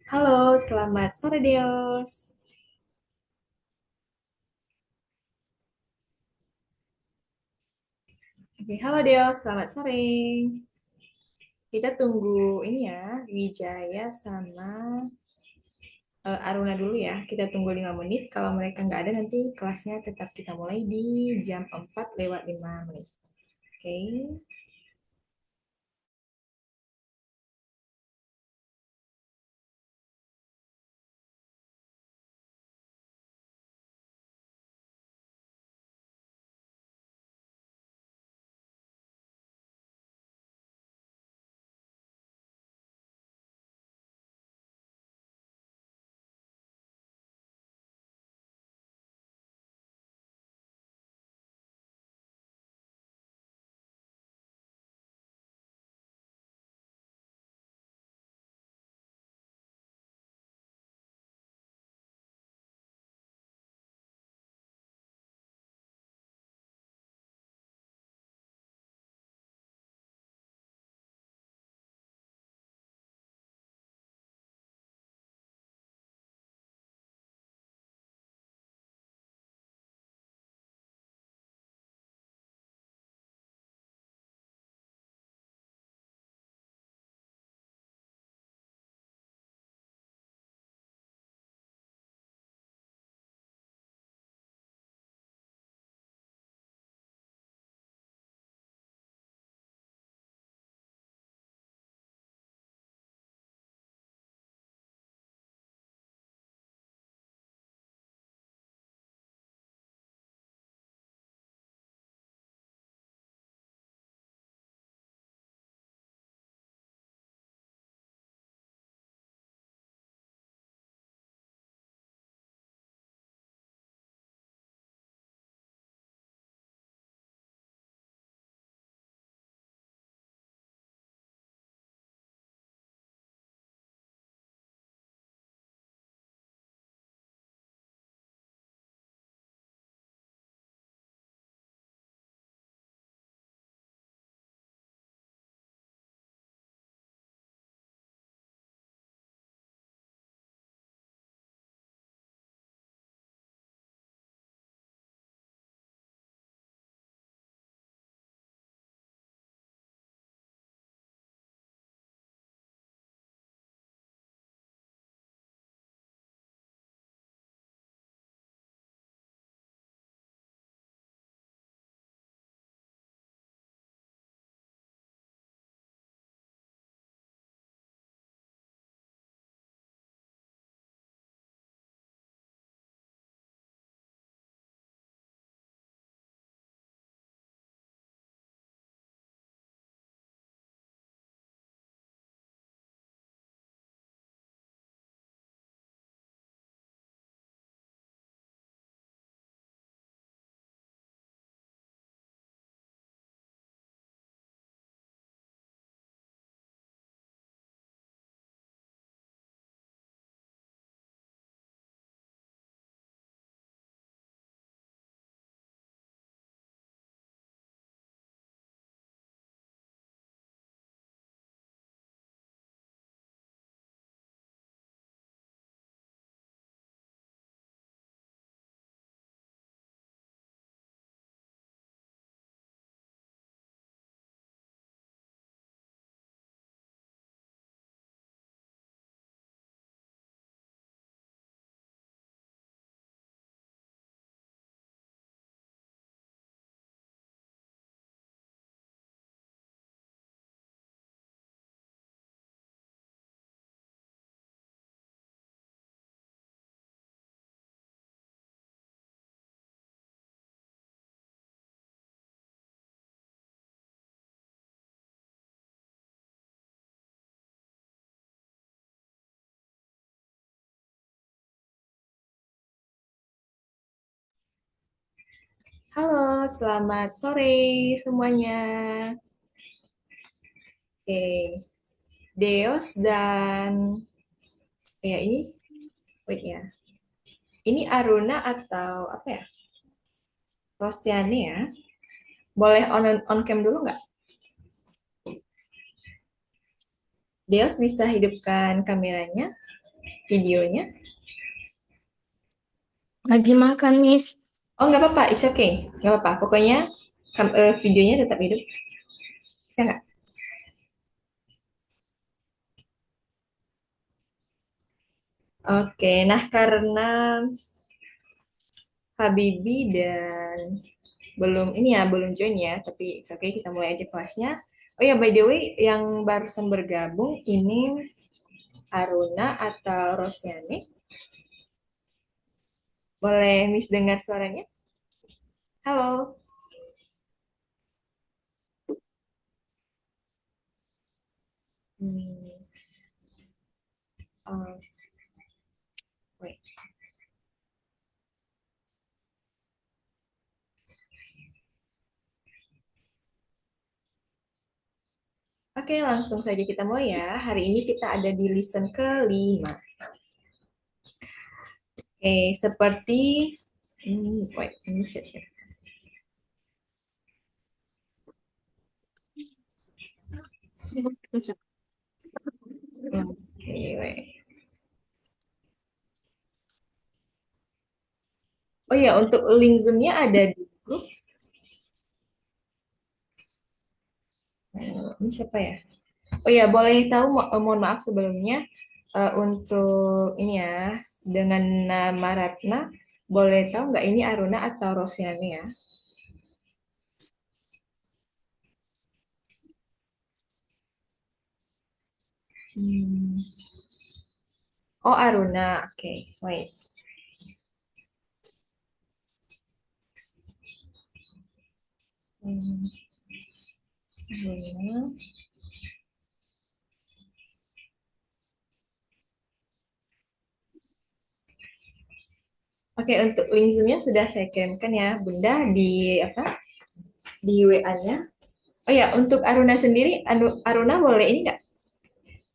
Halo, selamat sore Deos. Oke, halo Deos, selamat sore. Kita tunggu ini ya, Wijaya sama Aruna dulu ya. Kita tunggu 5 menit. Kalau mereka nggak ada nanti kelasnya tetap kita mulai di jam 4 lewat 5 menit. Oke. Halo, selamat sore semuanya. Oke, Deos dan ya ini, wait ya. Ini Aruna atau apa ya? Rosiani ya. Boleh on cam dulu nggak? Deos bisa hidupkan kameranya, videonya. Lagi makan, Miss. Oh, nggak apa-apa, it's okay. Nggak apa-apa, pokoknya videonya tetap hidup. Bisa nggak? Oke, nah karena Habibi dan belum ini ya, belum join ya, tapi it's okay, kita mulai aja kelasnya. Oh ya, by the way, yang barusan bergabung ini Aruna atau Rosiani? Boleh Miss dengar suaranya? Halo. Hmm, oh, wait. Oke, langsung saja kita mulai ya. Hari ini kita ada di listen kelima. Oke, seperti wait, ini chat. Oke, wait. Oh ya, untuk link Zoom-nya ada di grup. Ini siapa ya? Oh ya, boleh tahu mohon maaf sebelumnya untuk ini ya dengan nama Ratna, boleh tahu nggak ini Aruna atau Rosiani ya? Hmm. Oh Aruna, oke, wait. Hmm, Aruna. Oke, untuk link Zoom-nya sudah saya kirimkan ya, Bunda di apa? Di WA-nya. Oh ya, untuk Aruna sendiri, Aruna boleh ini nggak?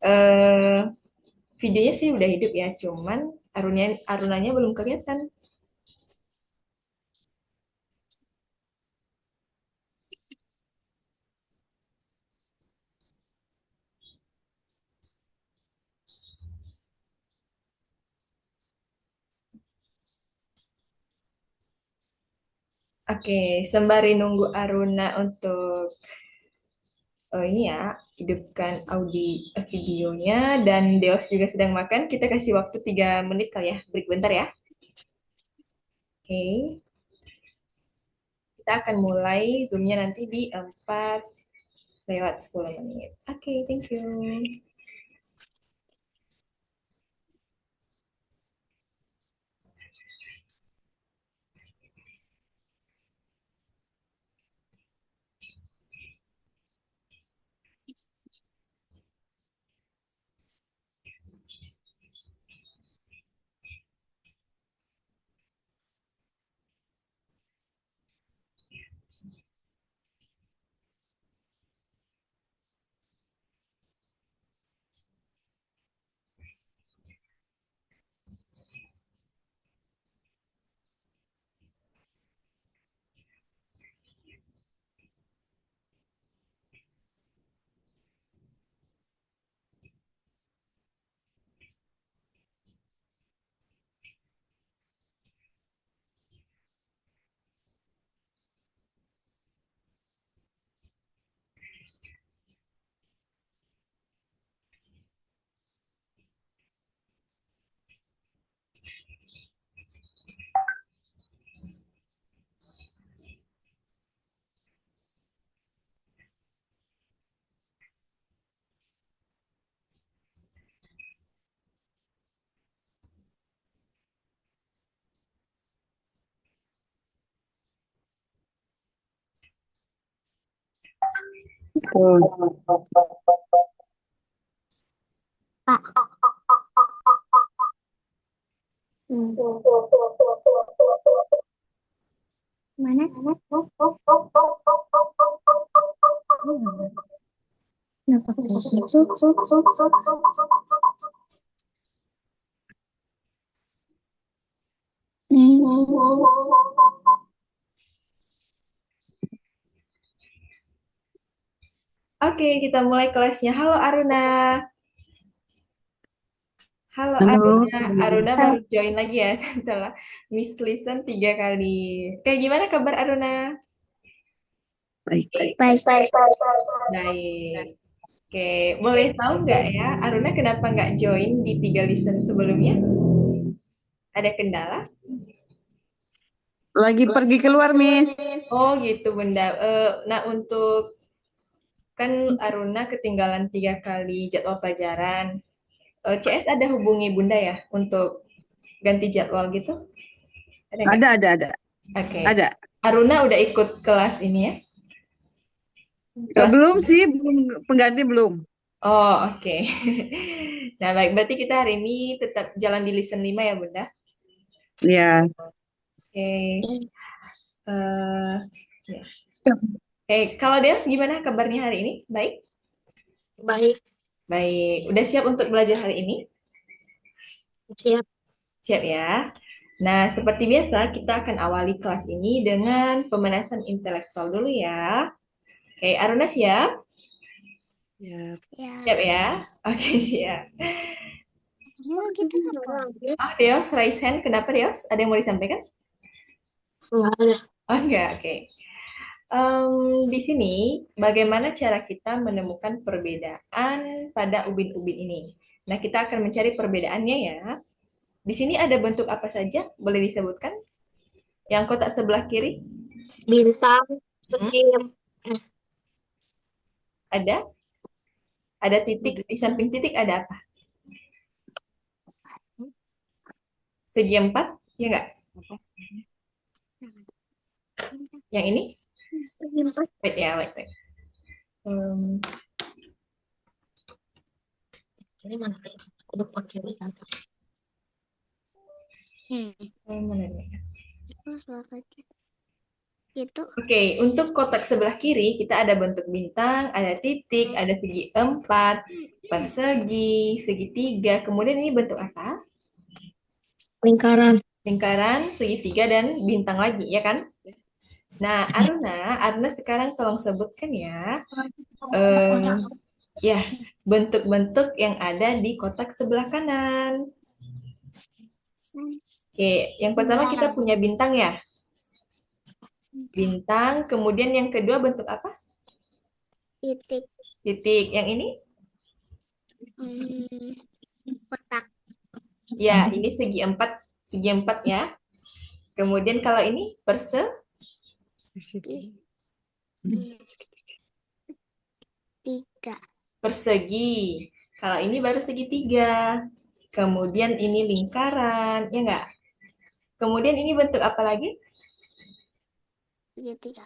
Eh, videonya sih udah hidup ya, cuman Arunanya belum kelihatan. Oke, sembari nunggu Aruna untuk ini ya, hidupkan videonya dan Deos juga sedang makan. Kita kasih waktu 3 menit kali ya, break bentar ya. Oke, kita akan mulai Zoom-nya nanti di 4 lewat 10 menit. Oke, thank you. Pak. Hmm. Mana? Kenapa kayak gitu? Hmm. Oke, kita mulai kelasnya. Halo Aruna. Halo Halo, Aruna, Aruna baru join lagi ya setelah Miss Listen 3 kali. Kayak gimana kabar Aruna? baik. Baik. Baik. Oke, boleh tahu nggak ya Aruna kenapa nggak join di 3 listen sebelumnya? Ada kendala? Lagi pergi keluar, Miss. Oh gitu Bunda. Nah untuk kan Aruna ketinggalan 3 kali jadwal pelajaran. CS ada hubungi Bunda ya untuk ganti jadwal gitu? Ada nggak? Ada. Oke. Ada. Aruna udah ikut kelas ini ya? Kelas Belum 7? sih, belum pengganti belum. Oh, oke. Nah, baik. Berarti kita hari ini tetap jalan di listen 5 ya, Bunda? Ya. Oke. eh ya. Oke, kalau Deos gimana kabarnya hari ini? Baik? Baik. Baik. Udah siap untuk belajar hari ini? Siap. Siap ya. Nah, seperti biasa, kita akan awali kelas ini dengan pemanasan intelektual dulu ya. Oke, Aruna siap? Ya. Ya. Siap ya? Oke, siap. Ya, kita apa? Oh, Deos, raise hand. Kenapa, Deos? Ada yang mau disampaikan? Enggak ada. Oh, enggak, oke. Di sini, bagaimana cara kita menemukan perbedaan pada ubin-ubin ini? Nah, kita akan mencari perbedaannya ya. Di sini ada bentuk apa saja? Boleh disebutkan? Yang kotak sebelah kiri, Bintang, hmm, segi, ada? Ada titik, di samping titik ada apa? Segi empat, ya enggak? Yang ini? segi empat. Wait ya, wait. Em, Ini mana? Udah pakai bintang. mana nih? Itu suaranya. Itu. Oke, untuk kotak sebelah kiri kita ada bentuk bintang, ada titik, ada segi empat, persegi, segitiga. Kemudian ini bentuk apa? Lingkaran. Lingkaran, segitiga, dan bintang lagi, ya kan? Nah, Aruna sekarang tolong sebutkan ya, eh, ya bentuk-bentuk yang ada di kotak sebelah kanan. Oke, yang pertama kita punya bintang ya, bintang. Kemudian yang kedua bentuk apa? Titik. Titik. Yang ini? Hmm, Kotak. Ya, ini segi empat ya. Kemudian kalau ini Tiga. persegi. Kalau ini baru segitiga. Kemudian ini lingkaran, ya enggak? Kemudian ini bentuk apa lagi? Tiga.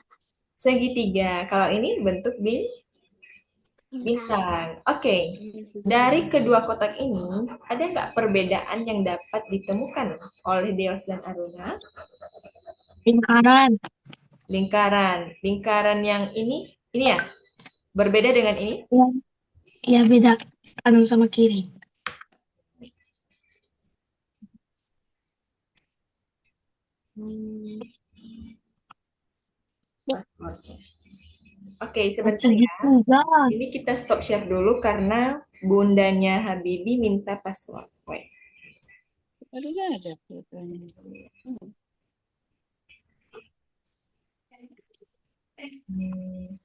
Segitiga. Kalau ini bentuk Bintang. bintang. Oke. Dari kedua kotak ini, ada nggak perbedaan yang dapat ditemukan oleh Deos dan Aruna? Lingkaran. Lingkaran. Lingkaran yang ini ya, berbeda dengan ini? Ya, ya beda kanan sama kiri. Hmm, passwordnya. Oke, sebentar ya. Segitiga. Ini kita stop share dulu karena bundanya Habibi minta password. Wait. Hmm,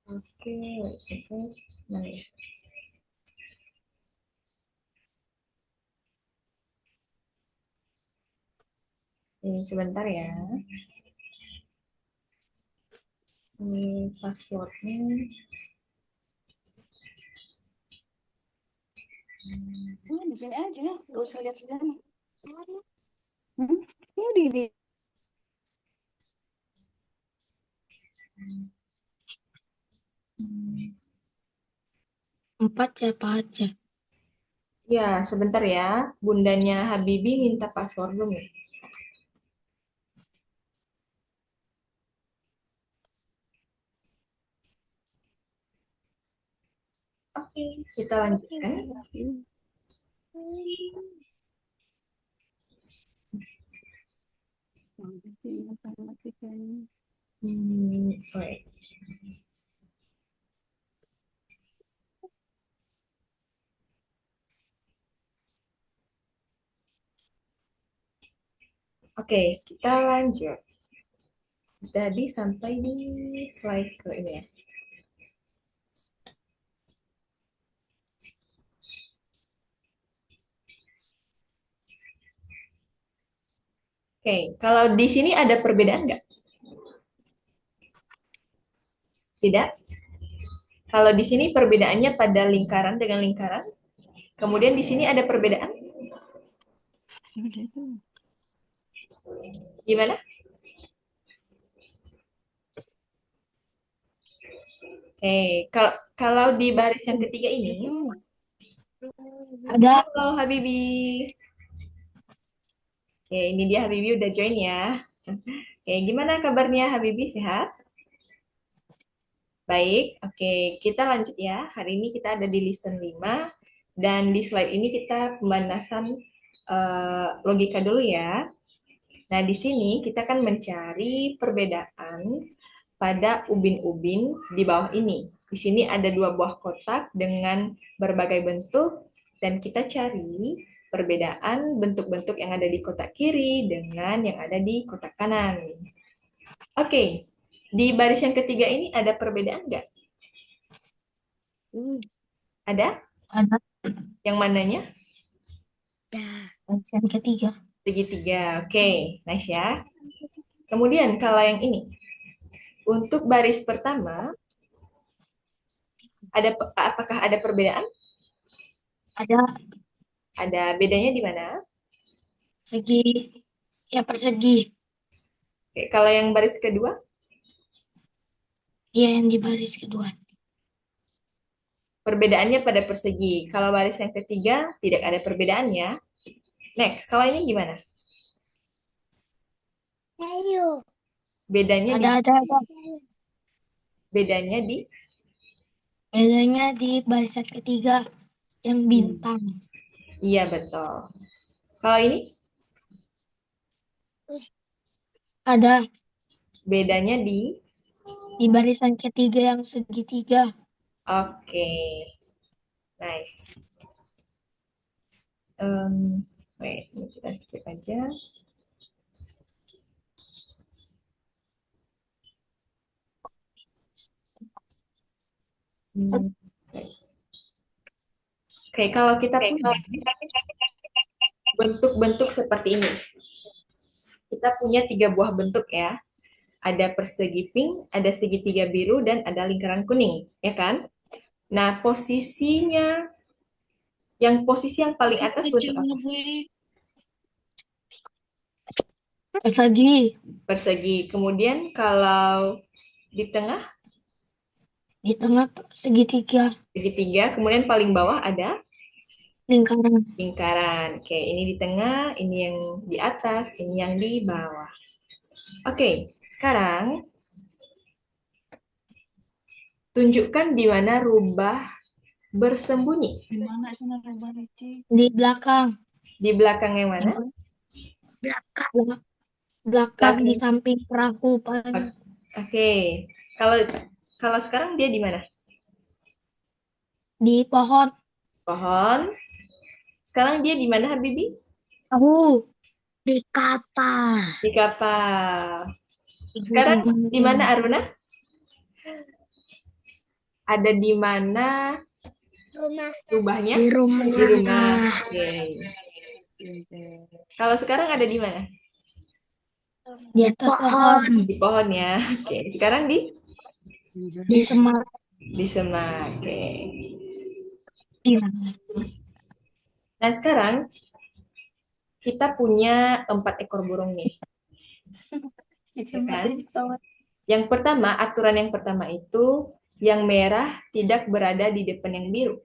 oke, wait second. Mana ya? Ini sebentar ya. Ini passwordnya. Di sini aja, nggak usah lihat ke sana. Hmm? Ini di 4 siapa aja? Ya, sebentar ya. Bundanya Habibi minta password Zoom ya. Oke, kita lanjutkan. Wait. Oke, kita lanjut. Tadi sampai di slide ke ini ya. Oke, kalau di sini ada perbedaan nggak? Tidak. Kalau di sini perbedaannya pada lingkaran dengan lingkaran. Kemudian di sini ada perbedaan. Gimana? Oke, kalau di baris yang ketiga ini, Ada. halo Habibi. Oke, ini dia Habibi udah join ya. Oke, gimana kabarnya Habibi? Sehat? Baik, oke, kita lanjut ya. Hari ini kita ada di lesson 5 dan di slide ini kita pembahasan logika dulu ya. Nah, di sini kita akan mencari perbedaan pada ubin-ubin di bawah ini. Di sini ada dua buah kotak dengan berbagai bentuk dan kita cari perbedaan bentuk-bentuk yang ada di kotak kiri dengan yang ada di kotak kanan. Oke, di baris yang ketiga ini ada perbedaan nggak? Ada? Ada. Yang mananya? Baris yang ketiga. Segitiga. Oke, nice ya. Kemudian kalau yang ini, untuk baris pertama, apakah ada perbedaan? Ada Ada bedanya di mana? segi, ya persegi. Oke, kalau yang baris kedua, Dia yang di baris kedua. perbedaannya pada persegi. Kalau baris yang ketiga, tidak ada perbedaannya. Next, kalau ini gimana? Bedanya di Ada. bedanya di Bedanya di baris yang ketiga yang bintang. Iya, betul. Kalau ini Ada bedanya di barisan ketiga yang segitiga. Oke. Nice. Wait, ini kita skip aja. Hmm, Oke, kalau kita punya bentuk-bentuk seperti ini, kita punya 3 buah bentuk ya. Ada persegi pink, ada segitiga biru, dan ada lingkaran kuning, ya kan? Nah, posisi yang paling atas bentuk apa? Persegi. Persegi. Kemudian kalau di tengah, Di tengah segitiga segitiga. Kemudian paling bawah ada lingkaran. lingkaran. Oke, ini di tengah, ini yang di atas, ini yang di bawah. Oke, sekarang tunjukkan di mana rubah bersembunyi. Di belakang. Di belakang yang mana? Belakang. Belakang di Belakang. samping perahu paling. Oke. Kalau kalau sekarang dia di mana? Di pohon. Pohon. Sekarang dia di mana, Habibi? Tahu. Di kapal. Di kapal. Sekarang di mana, Aruna? Ada di mana rubahnya? Di rumah. Di rumah. Oke. Kalau sekarang ada di mana? Di atas pohon. Di pohon ya. Oke. Sekarang Di semak. di semak. Oke. Iya. Nah, sekarang kita punya 4 ekor burung nih. Ya kan? Yang pertama, aturan yang pertama itu yang merah tidak berada di depan yang biru.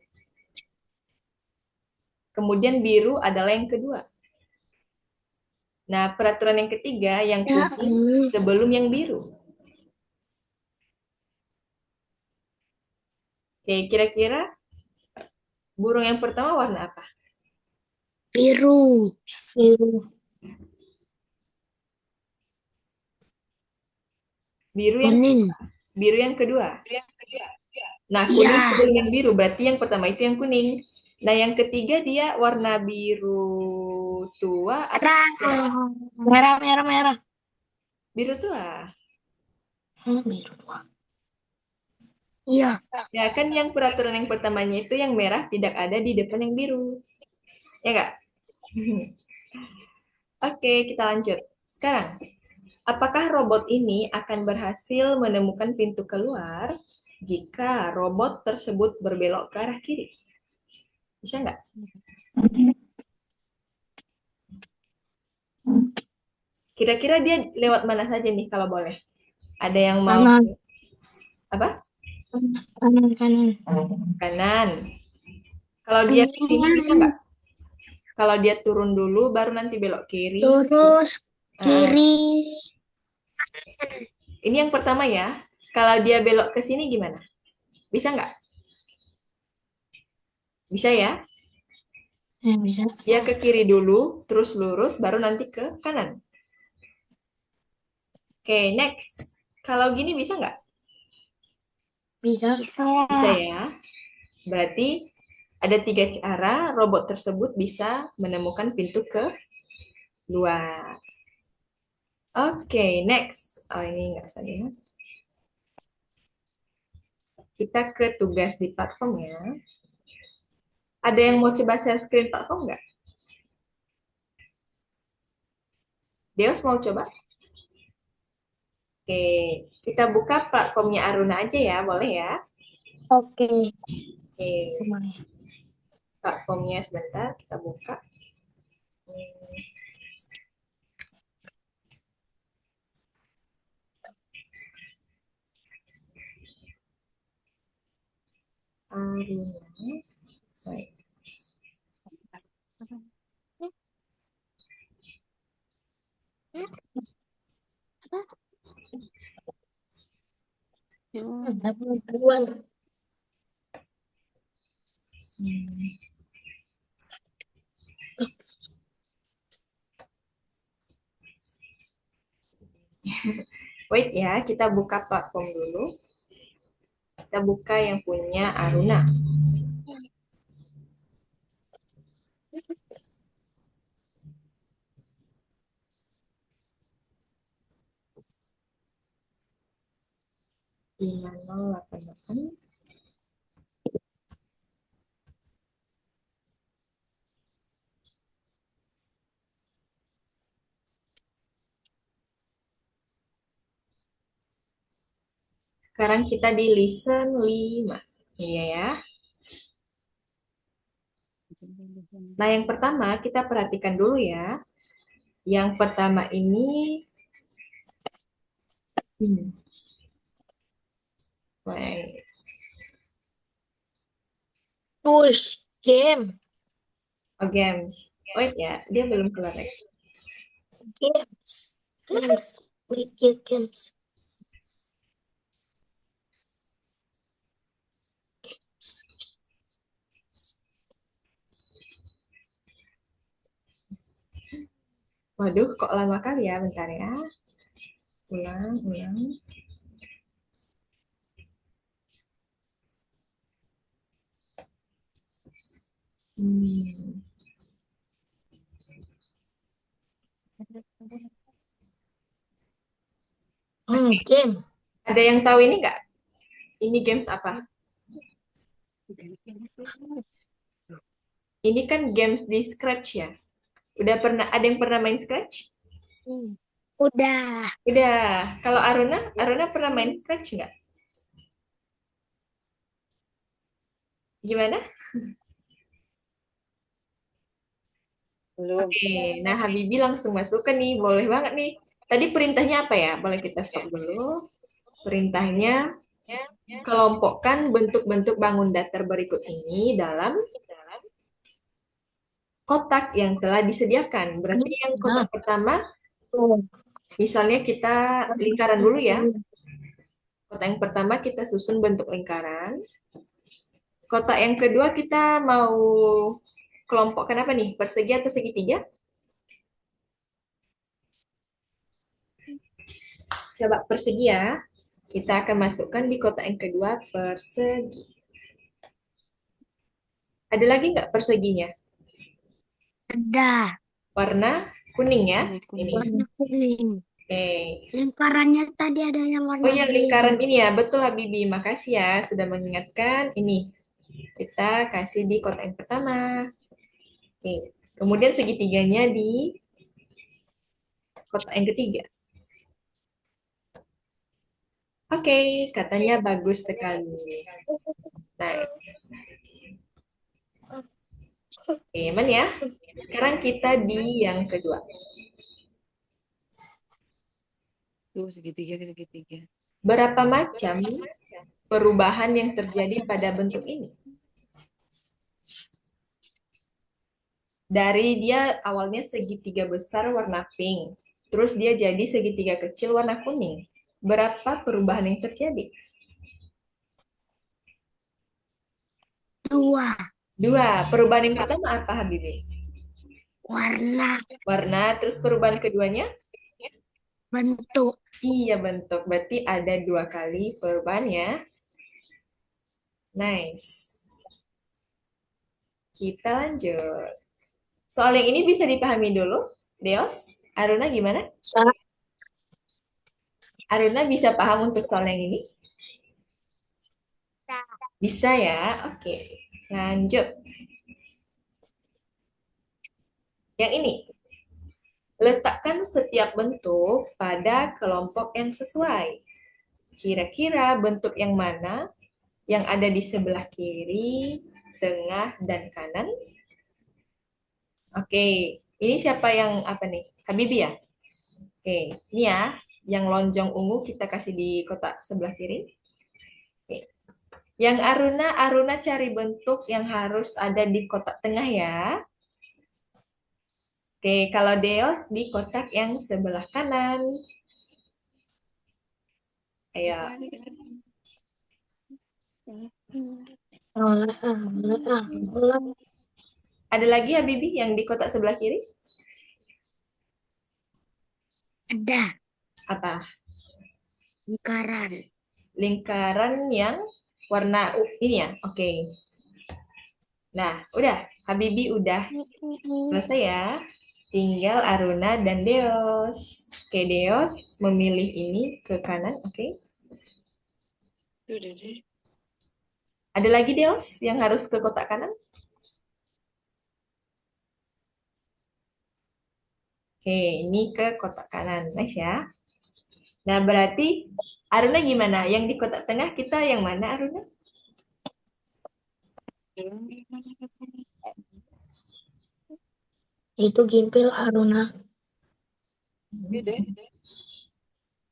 Kemudian biru adalah yang kedua. Nah, peraturan yang ketiga, yang kuning sebelum yang biru. Oke, kira-kira burung yang pertama warna apa? Biru. Biru. Biru yang Kuning. biru yang kedua. Nah, kuning Iya. sebelum yang biru, berarti yang pertama itu yang kuning. Nah, yang ketiga dia warna biru tua atau Merah. Merah, merah, merah. biru tua. Biru tua. Iya. Ya, kan yang peraturan yang pertamanya itu yang merah tidak ada di depan yang biru. Ya enggak? Oke, kita lanjut. Sekarang, apakah robot ini akan berhasil menemukan pintu keluar jika robot tersebut berbelok ke arah kiri? Bisa nggak? Kira-kira dia lewat mana saja nih kalau boleh? Ada yang mau Kanan. apa? Kanan, kanan. Kanan. Kalau dia ke sini bisa nggak? Kanan. Kalau dia turun dulu baru nanti belok kiri. Lurus. Ah, Kiri. ini yang pertama ya. Kalau dia belok ke sini gimana? Bisa nggak? Bisa ya? Bisa. Dia ke kiri dulu, terus lurus, baru nanti ke kanan. Oke, next. Kalau gini bisa nggak? Bisa. Bisa. Bisa ya. Berarti ada 3 cara robot tersebut bisa menemukan pintu ke luar. Oke, next. Oh, ini nggak usah dihapus. Kita ke tugas di platform ya. Ada yang mau coba share screen platform nggak? Deos mau coba? Oke, kita buka platformnya Aruna aja ya, boleh ya? Oke. Oke, platformnya sebentar kita buka. Aruna. Baik. Duluan. Wait ya, kita buka platform dulu. Kita buka yang punya Aruna. Lima nol delapan delapan. Sekarang kita di listen 5. Iya ya. Nah, yang pertama kita perhatikan dulu ya. Yang pertama ini baik. Push. Game. Oh, games. Wait ya, dia belum keluar lagi. Games. Games. Wicked games. Waduh, kok lama kali ya, bentar ya. Ulang, ulang. Hmm. Game. Ada yang tahu ini nggak? Ini games apa? Ini kan games di Scratch ya. Udah pernah ada yang pernah main Scratch? Udah. Udah. Kalau Aruna, Aruna pernah main Scratch nggak? Gimana? Belum. Oke, nah Habibi langsung masuk ke nih, boleh banget nih. Tadi perintahnya apa ya? Boleh kita stop dulu. Perintahnya kelompokkan bentuk-bentuk bangun datar berikut ini dalam kotak yang telah disediakan. Berarti yang kotak pertama, misalnya kita lingkaran dulu ya. Kotak yang pertama kita susun bentuk lingkaran. Kotak yang kedua kita mau kelompokkan apa nih? Persegi atau segitiga? coba persegi ya. Kita akan masukkan di kotak yang kedua persegi. Ada lagi nggak perseginya? Ada Warna kuning ya. Warna Ini. kuning. warna kuning. Oke. Lingkarannya tadi ada yang Oh warna ya, lingkaran biru. ini ya. Betul Habibi. Makasih ya sudah mengingatkan. Ini. Kita kasih di kotak yang pertama. Oke. Kemudian segitiganya di kotak yang ketiga. Oke, katanya bagus sekali. Nice. Oke, aman ya. Sekarang kita di yang kedua. Tuh, segitiga ke segitiga. Berapa macam perubahan yang terjadi pada bentuk ini? Dari dia awalnya segitiga besar warna pink, terus dia jadi segitiga kecil warna kuning. Berapa perubahan yang terjadi? Dua Dua. Perubahan yang pertama apa, Habibi? warna Warna, terus perubahan keduanya? bentuk. Iya, bentuk. Berarti ada dua kali perubahannya. Nice. Kita lanjut. Soal yang ini bisa dipahami dulu, Deos. Aruna gimana? Aruna bisa paham untuk soal yang ini? Bisa ya? Oke. Lanjut. Yang ini. Letakkan setiap bentuk pada kelompok yang sesuai. Kira-kira bentuk yang mana yang ada di sebelah kiri, tengah, dan kanan? Oke. Ini siapa yang apa nih? Habibi ya? Oke. Ini ya. Yang lonjong ungu kita kasih di kotak sebelah kiri. Oke. Yang Aruna, Aruna cari bentuk yang harus ada di kotak tengah ya. Oke, kalau Deos di kotak yang sebelah kanan. Ayo. Ada lagi Habibi yang di kotak sebelah kiri? Ada Apa? lingkaran. Lingkaran yang warna ini ya? Oke. Nah, udah. Habibi udah selesai ya. Tinggal Aruna dan Deos. Oke, Deos memilih ini ke kanan. Oke. Tuh, deh. Ada lagi Deos yang harus ke kotak kanan? Oke, ini ke kotak kanan. Nice ya. Nah, berarti Aruna gimana? Yang di kotak tengah kita yang mana, Aruna? Itu gimpil Aruna. Beda.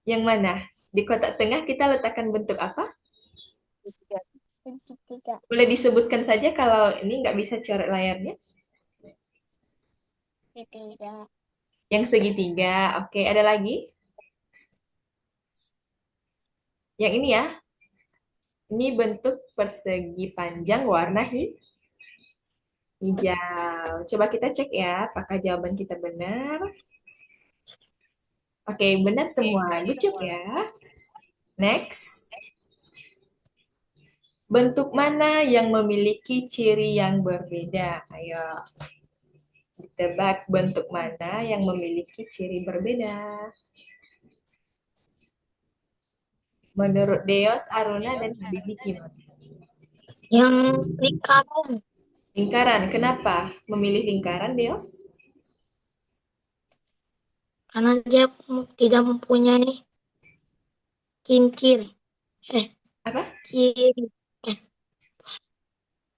Yang mana? Di kotak tengah kita letakkan bentuk apa? Segitiga. Boleh disebutkan saja kalau ini nggak bisa coret layarnya. Segitiga. Yang segitiga. Oke, ada lagi? Yang ini ya. Ini bentuk persegi panjang warna hijau. Coba kita cek ya, apakah jawaban kita benar. Oke, benar semua. Good job ya. Next. Bentuk mana yang memiliki ciri yang berbeda? Ayo, ditebak bentuk mana yang memiliki ciri berbeda. Menurut Deos, Aruna, dan Habibi gimana? Yang lingkaran. Lingkaran, kenapa memilih lingkaran, Deos? Karena dia tidak mempunyai kincir. Apa? Kiri.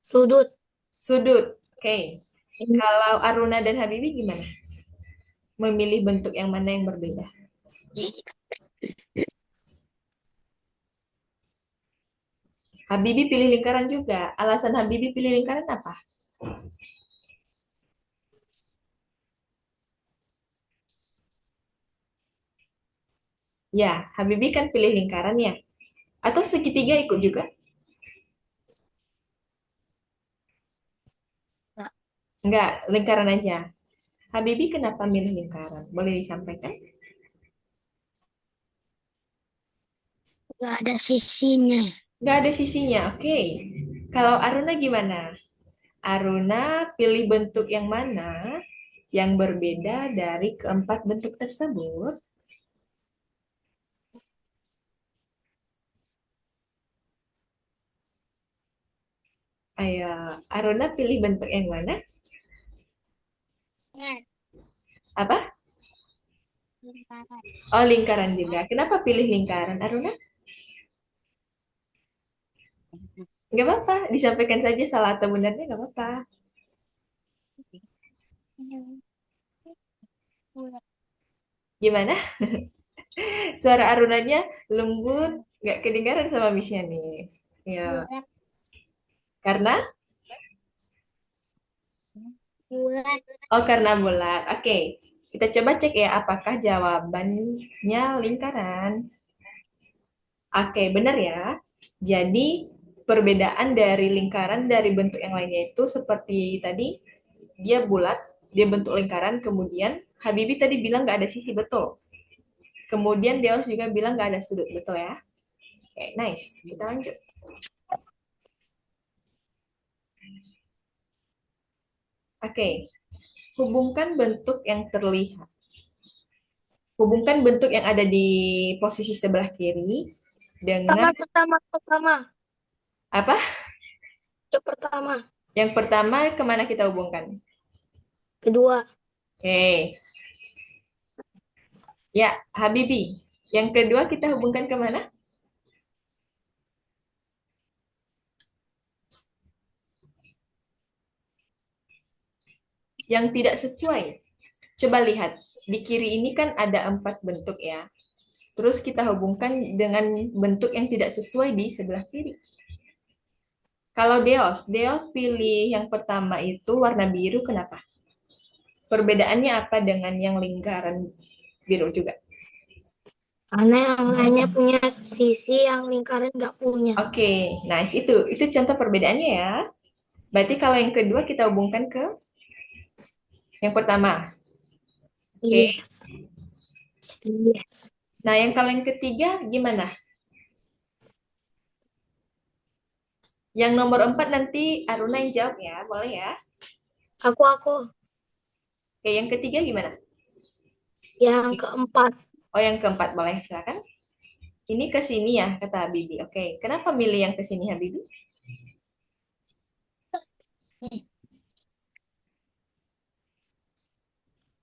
Sudut. Sudut. Oke. Kalau Aruna dan Habibi gimana? Memilih bentuk yang mana yang berbeda? Habibi pilih lingkaran juga. Alasan Habibi pilih lingkaran apa? Ya, Habibi kan pilih lingkaran ya. Atau segitiga ikut juga? Enggak, lingkaran aja. Habibi kenapa milih lingkaran? Boleh disampaikan? Gak ada sisinya. Nggak ada sisinya, oke. Kalau Aruna gimana? Aruna pilih bentuk yang mana yang berbeda dari keempat bentuk tersebut? Ayo, Aruna pilih bentuk yang mana? Apa? Oh, lingkaran juga. Kenapa pilih lingkaran, Aruna? Nggak apa-apa, disampaikan saja salah atau benarnya nggak apa-apa. Gimana? Suara Arunanya lembut, nggak kedengaran sama Miss-nya nih. Ya, karena? Bulat. Oh, karena bulat. Oke, kita coba cek ya apakah jawabannya lingkaran. Oke, benar ya. Jadi, perbedaan dari lingkaran dari bentuk yang lainnya itu seperti tadi, dia bulat, dia bentuk lingkaran, kemudian Habibi tadi bilang nggak ada sisi, betul. Kemudian Deos juga bilang nggak ada sudut, betul ya? Oke, nice. Kita lanjut. Oke, hubungkan bentuk yang terlihat. Hubungkan bentuk yang ada di posisi sebelah kiri dengan Pertama. apa? Yang pertama. Yang pertama kemana kita hubungkan? Kedua. Oke, ya Habibi. Yang kedua kita hubungkan kemana? Yang tidak sesuai. Coba lihat, di kiri ini kan ada 4 bentuk ya. Terus kita hubungkan dengan bentuk yang tidak sesuai di sebelah kiri. Kalau Deos pilih yang pertama itu warna biru, kenapa? Perbedaannya apa dengan yang lingkaran biru juga? Karena yang lainnya punya sisi yang lingkaran nggak punya. Oke, nice. Itu contoh perbedaannya ya. Berarti kalau yang kedua kita hubungkan ke yang pertama. Oke. Yes. Yes. Nah, yang kalau yang ketiga gimana? Yang nomor 4 nanti Aruna yang jawab ya, boleh ya? Aku. Oke, yang ketiga gimana? Yang keempat. Oh, yang keempat boleh, silakan. Ini ke sini ya, kata Habibi. Oke, kenapa milih yang ke sini Habibi?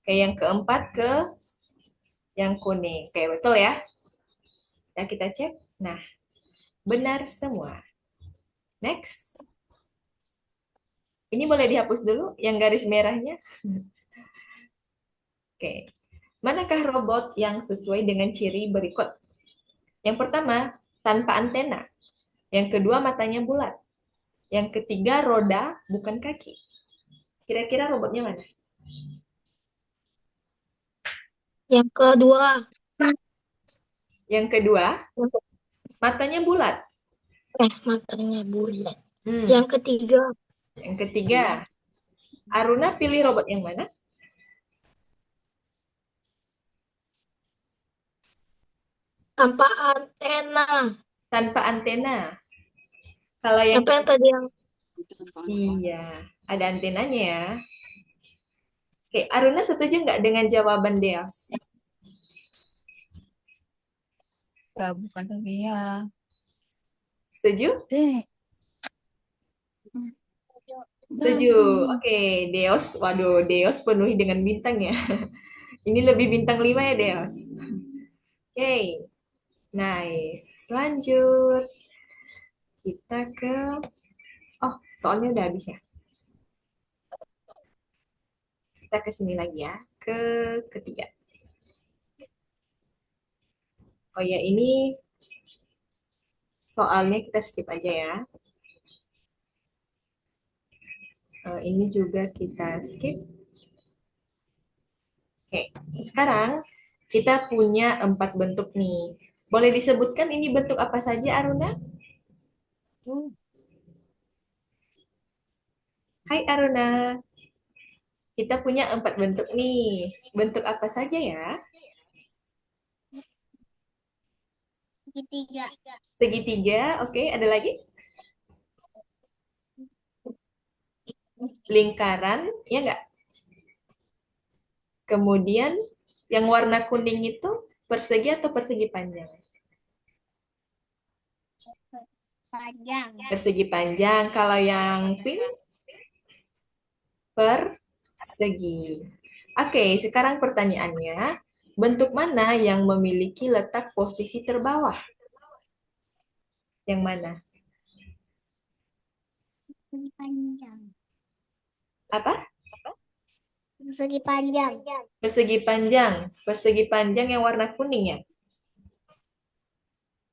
Oke, yang keempat ke yang kuning. Oke, betul ya? Ya, kita cek. Nah, benar semua. Next. Ini boleh dihapus dulu yang garis merahnya. Oke. Manakah robot yang sesuai dengan ciri berikut? Yang pertama, tanpa antena. Yang kedua, matanya bulat. Yang ketiga, roda bukan kaki. Kira-kira robotnya mana? Yang kedua. Yang kedua, matanya bulat. Matanya bulat. Hmm. Yang ketiga. Yang ketiga, Aruna pilih robot yang mana? Tanpa antena. Tanpa antena. Kalau yang Siapa yang tadi yang iya, ada antenanya ya. Oke, Aruna setuju nggak dengan jawaban Deos? Ya, bukan lagi ya. Setuju? Deh. Setuju. Oke, Deos. Waduh, Deos penuhi dengan bintang ya. Ini lebih bintang 5 ya, Deos. Oke, nice. Lanjut. Kita ke... Oh, soalnya udah habis ya. Kita ke sini lagi ya. Ke ketiga. Oh ya, ini soalnya kita skip aja ya. Ini juga kita skip. Oke, sekarang kita punya 4 bentuk nih. Boleh disebutkan ini bentuk apa saja, Aruna? Hai Aruna, kita punya 4 bentuk nih. Bentuk apa saja ya? Segitiga. Segitiga, oke. Ada lagi? Lingkaran, ya nggak? Kemudian yang warna kuning itu persegi atau persegi panjang? Panjang. Persegi panjang. Kalau yang pink, persegi. Oke, sekarang pertanyaannya, bentuk mana yang memiliki letak posisi terbawah? Yang mana? Panjang. Apa? Segi panjang. Persegi panjang. Persegi panjang yang warna kuning ya?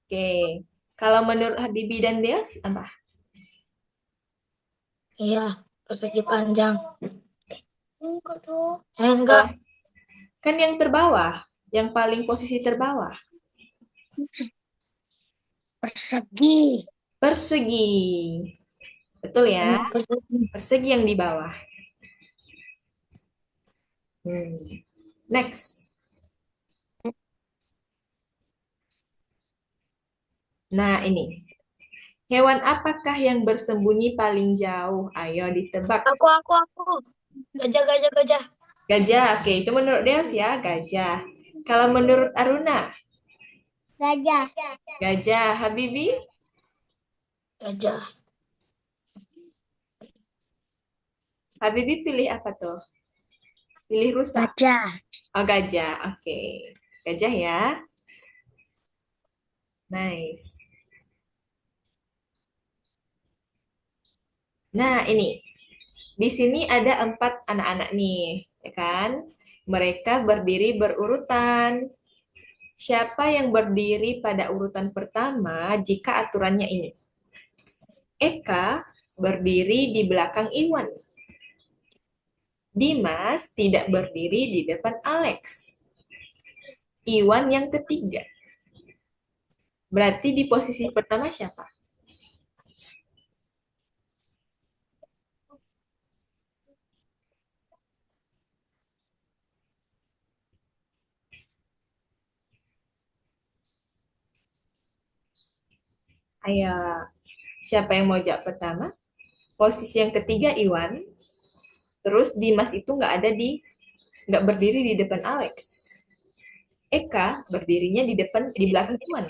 Oke. Kalau menurut Habibie dan Deos, apa? Iya, persegi panjang. Enggak tuh. Kalau kan yang terbawah, yang paling posisi terbawah. Persegi. Persegi. Betul ya? Persegi. Persegi yang di bawah. Next. Nah, ini. Hewan apakah yang bersembunyi paling jauh? Ayo ditebak. Aku. Gajah. Gajah. Oke, itu menurut Deos ya, gajah. Kalau menurut Aruna, Gajah. gajah. Habibie, Gajah. Habibie pilih apa tuh? Pilih rusa. Gajah. Oh, gajah. Oke. Gajah ya. Nice. Nah, ini. Di sini ada 4 anak-anak nih, ya kan? Mereka berdiri berurutan. Siapa yang berdiri pada urutan pertama jika aturannya ini? Eka berdiri di belakang Iwan. Dimas tidak berdiri di depan Alex. Iwan yang ketiga. Berarti di posisi pertama siapa? Ayo, siapa yang mau jawab pertama? Posisi yang ketiga Iwan. Terus Dimas itu nggak berdiri di depan Alex. Eka berdirinya di belakang Iwan.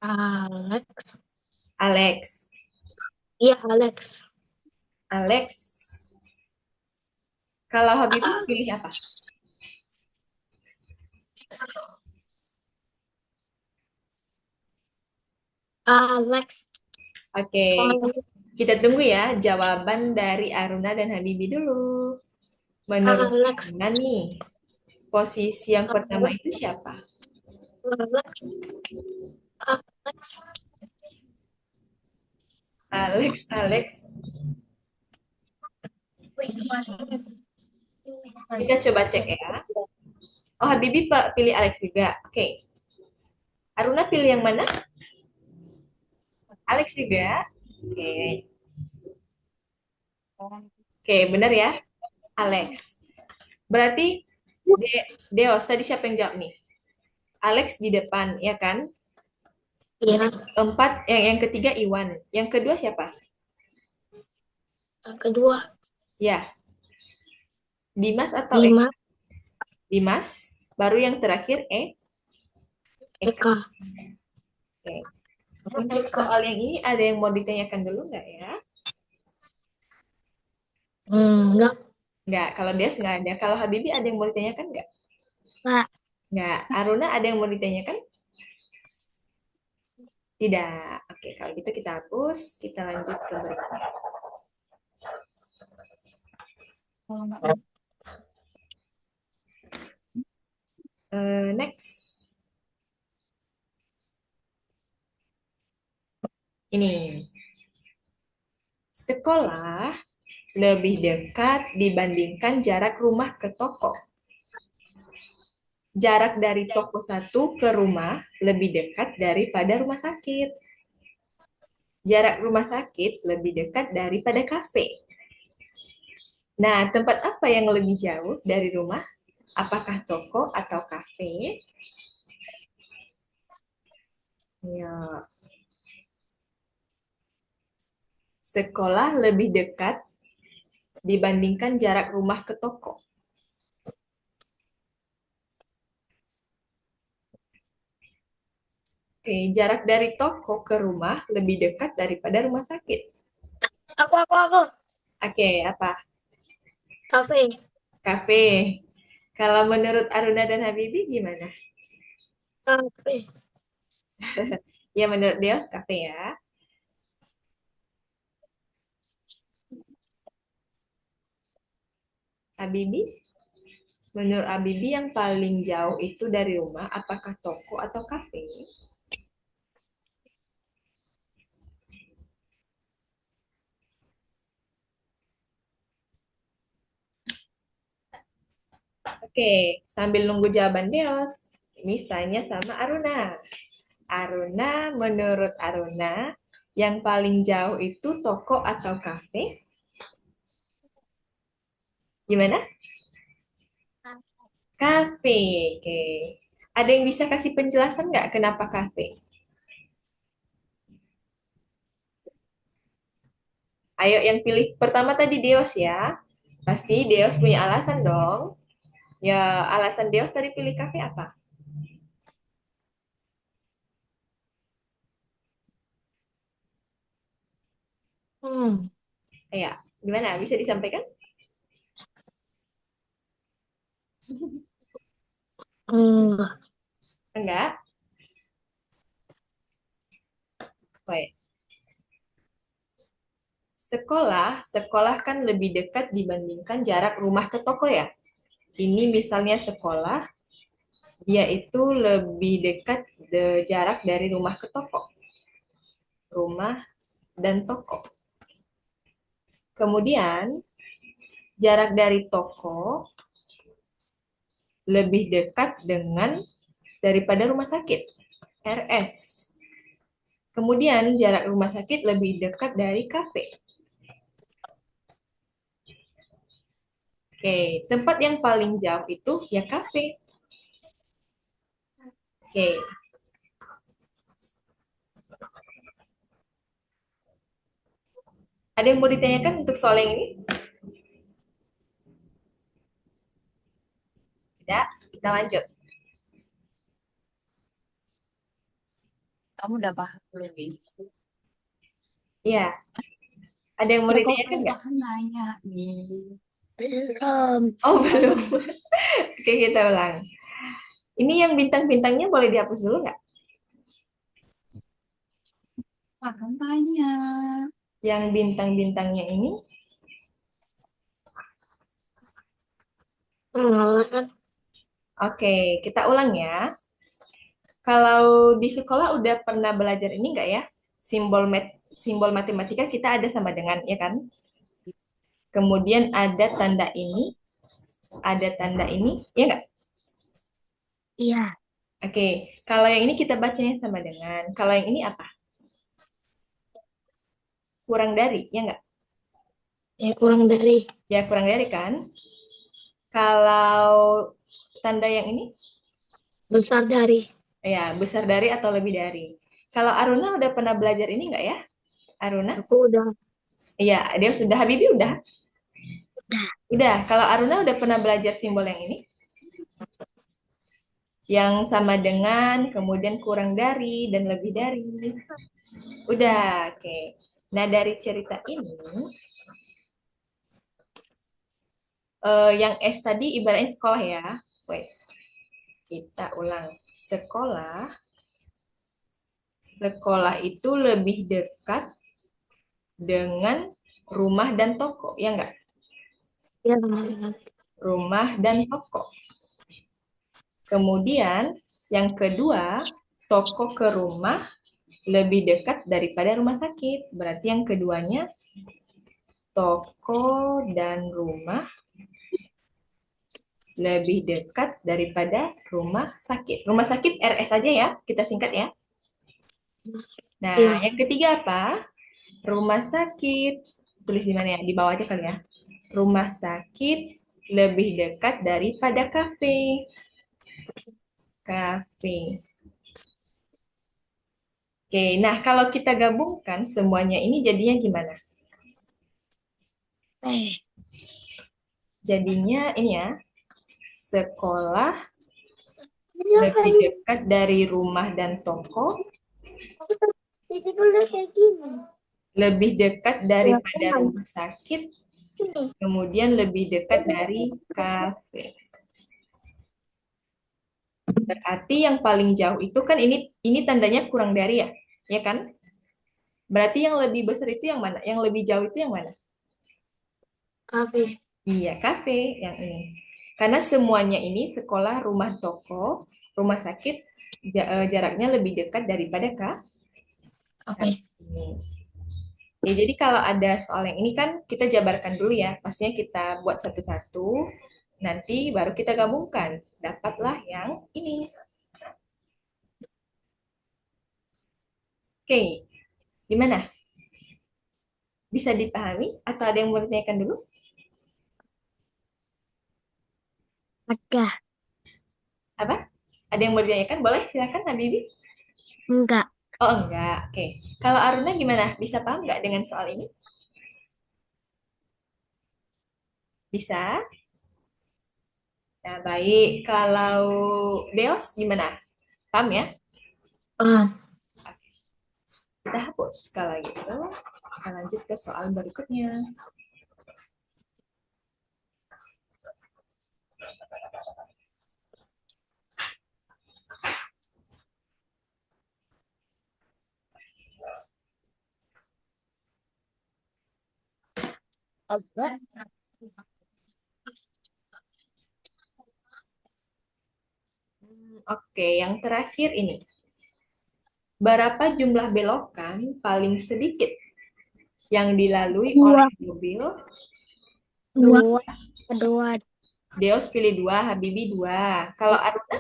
Alex. Alex. Iya, Alex. Alex. Kalau Habibie pilih apa? Alex. Oke, kita tunggu ya jawaban dari Aruna dan Habibie dulu. Menurut Alex. Aruna nih, posisi yang pertama itu siapa? Alex. Alex. Alex. Kita coba cek ya. Oh, Habibie pilih Alex juga. Oke. Aruna pilih yang mana? Alex juga. Oke. Oke, benar ya? Alex. Berarti Deos tadi siapa yang jawab nih? Alex di depan, ya kan? Iya, Yang ketiga Iwan. Yang kedua siapa? yang kedua Ya, Dimas atau Eka? Dimas. Dimas. Baru yang terakhir Eka. Eka. Oke. Untuk soal yang ini ada yang mau ditanyakan dulu nggak ya? Enggak. Nggak, kalau Des nggak ada. Kalau Habibie ada yang mau ditanyakan nggak? Enggak. Nggak. Aruna ada yang mau ditanyakan? Tidak. Oke, kalau gitu kita hapus. Kita lanjut ke berikutnya. Next. Ini. Sekolah lebih dekat dibandingkan jarak rumah ke toko. Jarak dari toko satu ke rumah lebih dekat daripada rumah sakit. Jarak rumah sakit lebih dekat daripada kafe. Nah, tempat apa yang lebih jauh dari rumah? Apakah toko atau kafe? Ya, sekolah lebih dekat dibandingkan jarak rumah ke toko. Oke, jarak dari toko ke rumah lebih dekat daripada rumah sakit. Aku. Oke, apa? Kafe. Kafe. Kalau menurut Aruna dan Habibi gimana? Kafe. Ya menurut Deos kafe ya. Habibi? Menurut Habibi yang paling jauh itu dari rumah, apakah toko atau kafe? Oke, sambil nunggu jawaban Deos, Miss tanya sama Aruna. Aruna, menurut Aruna, yang paling jauh itu toko atau kafe? Gimana? Kafe. Oke. Ada yang bisa kasih penjelasan nggak kenapa kafe? Ayo yang pilih pertama tadi Deos ya. Pasti Deos punya alasan dong. Ya, alasan Deos tadi pilih kafe apa? Hmm. Ya, gimana? Bisa disampaikan? Enggak. Enggak? Baik. Sekolah kan lebih dekat dibandingkan jarak rumah ke toko ya. Ini misalnya sekolah, dia itu lebih dekat jarak dari rumah ke toko. Rumah dan toko. Kemudian, jarak dari toko lebih dekat dengan daripada rumah sakit, RS. Kemudian, jarak rumah sakit lebih dekat dari kafe. Oke, tempat yang paling jauh itu ya kafe. Oke, ada yang mau ditanyakan untuk soal yang ini? Tidak, kita lanjut. Kamu udah paham belum, Bi? Iya, ada yang mau Ya kok ditanyakan kamu nggak? kan nanya, Bi. Belum. Oh, belum. Oke, kita ulang. Ini yang bintang-bintangnya boleh dihapus dulu nggak? Akan tanya. Yang bintang-bintangnya ini, Hmm. oke, kita ulang ya. Kalau di sekolah udah pernah belajar ini nggak ya? Simbol matematika kita ada sama dengan, ya kan? Kemudian ada tanda ini, ya nggak? Iya. Oke, kalau yang ini kita bacanya sama dengan. Kalau yang ini apa? Kurang dari, ya nggak? Ya kurang dari. Ya kurang dari kan? Kalau tanda yang ini, Besar dari. ya besar dari atau lebih dari. Kalau Aruna udah pernah belajar ini nggak ya? Aruna? Aku udah. Iya, dia sudah. Habibi udah. Udah. Udah. Kalau Aruna udah pernah belajar simbol yang ini, yang sama dengan, kemudian kurang dari dan lebih dari. Udah, oke. Nah, dari cerita ini, yang S tadi ibaratnya sekolah ya. Wait, kita ulang. Sekolah, sekolah itu lebih dekat dengan rumah dan toko, ya enggak? Ya. Rumah dan toko. Kemudian, yang kedua, toko ke rumah lebih dekat daripada rumah sakit. Berarti yang keduanya, toko dan rumah lebih dekat daripada rumah sakit. Rumah sakit RS aja ya, kita singkat ya. Nah, Ya. yang ketiga apa? Rumah sakit. Tulis di mana ya? Di bawah aja kali ya. Rumah sakit lebih dekat daripada kafe. Kafe. Oke, nah kalau kita gabungkan semuanya ini jadinya gimana? Eh, Jadinya ini ya, sekolah lebih dekat dari rumah dan toko, itu dulu kayak gini. lebih dekat Ya daripada kan? rumah sakit, Ini. kemudian lebih dekat dari kafe. Berarti yang paling jauh itu kan ini tandanya kurang dari ya, ya kan? Berarti yang lebih besar itu yang mana? Yang lebih jauh itu yang mana? Kafe. Iya, kafe yang ini. Karena semuanya ini sekolah, rumah, toko, rumah sakit jaraknya lebih dekat daripada Kafe. kafe. Ya, jadi kalau ada soal yang ini kan kita jabarkan dulu ya. Maksudnya kita buat satu-satu, nanti baru kita gabungkan. Dapatlah yang ini. Oke, gimana? Bisa dipahami atau ada yang mau ditanyakan dulu? Ada. Apa? Ada yang mau ditanyakan? Boleh, silakan Habibi. Enggak. Oh, enggak. Oke. Kalau Aruna gimana? Bisa paham nggak dengan soal ini? Bisa? Nah, baik. Kalau Deos gimana? Paham ya? Ah, Kita hapus. Kalau gitu, kita lanjut ke soal berikutnya. apa? Oke, yang terakhir ini. Berapa jumlah belokan paling sedikit yang dilalui oleh Dua. mobil? Dua. Dua. Deos pilih 2, Habibi 2. Kalau Aruna,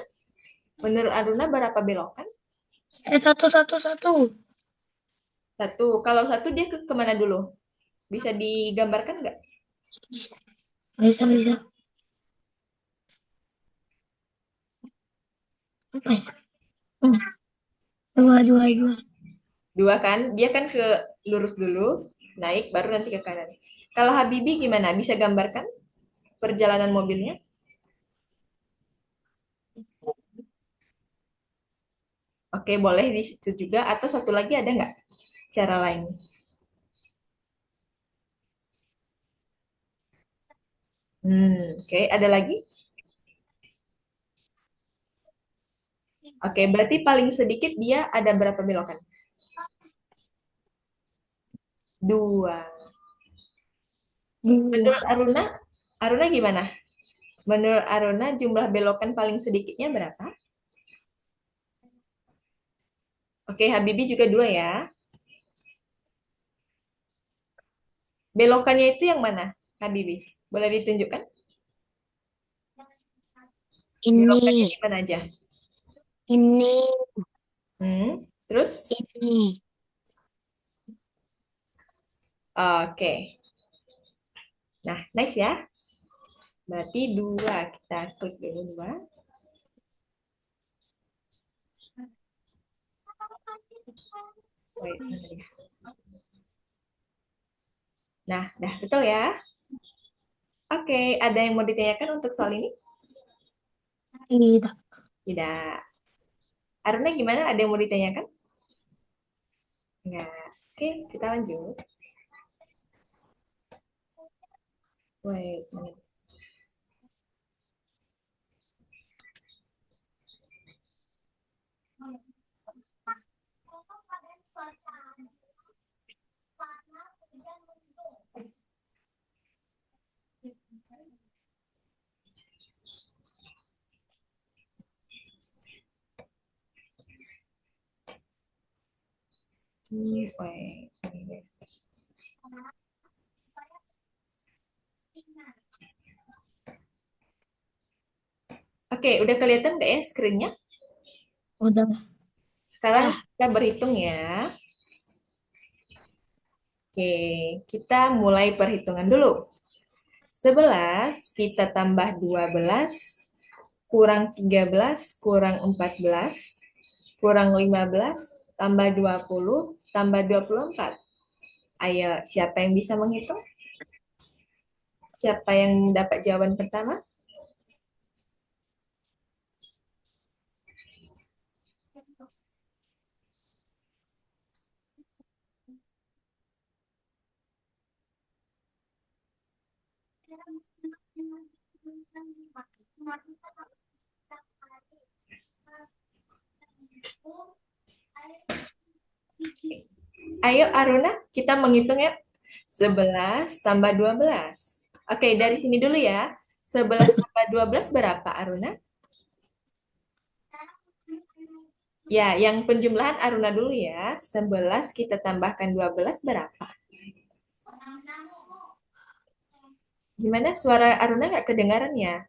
menurut Aruna berapa belokan? Satu, satu, satu. Satu. Kalau satu dia kemana dulu? Bisa digambarkan nggak? Bisa, bisa. Apa ya? Hmm. Dua, dua, dua. 2 kan? Dia kan ke lurus dulu, naik, baru nanti ke kanan. Kalau Habibi gimana? Bisa gambarkan perjalanan mobilnya? Oke, boleh di situ juga. Atau satu lagi ada nggak cara lain? Oke, ada lagi? Oke, berarti paling sedikit dia ada berapa belokan? 2. Dua. Menurut Aruna, Aruna gimana? Menurut Aruna jumlah belokan paling sedikitnya berapa? Oke, Habibi juga 2 ya. Belokannya itu yang mana, Habibi? Boleh ditunjukkan? Belokannya Ini. di mana aja? Ini. Terus? Ini. Oke. Nah, nice ya. Berarti 2. Kita klik dulu 2. Wait, mana ya? Nah, dah betul ya. Oke, ada yang mau ditanyakan untuk soal ini? Tidak. Tidak. Aruna gimana? Ada yang mau ditanyakan? Enggak. Oke, kita lanjut. Wait, mana? Wait. Oke, udah kelihatan nggak ya screen-nya? Udah. Sekarang Ah, kita berhitung ya. Oke, kita mulai perhitungan dulu. 11 kita tambah 12 kurang 13 kurang 14 kurang 15 tambah 20 tambah 24. Ayo, siapa yang bisa menghitung? Siapa yang dapat jawaban pertama? Ayo Aruna, kita menghitung ya. 11 tambah 12. Oke, dari sini dulu ya. 11 tambah 12 berapa Aruna? Ya, yang penjumlahan Aruna dulu ya. 11 kita tambahkan 12 berapa? Gimana? Suara Aruna nggak kedengaran ya?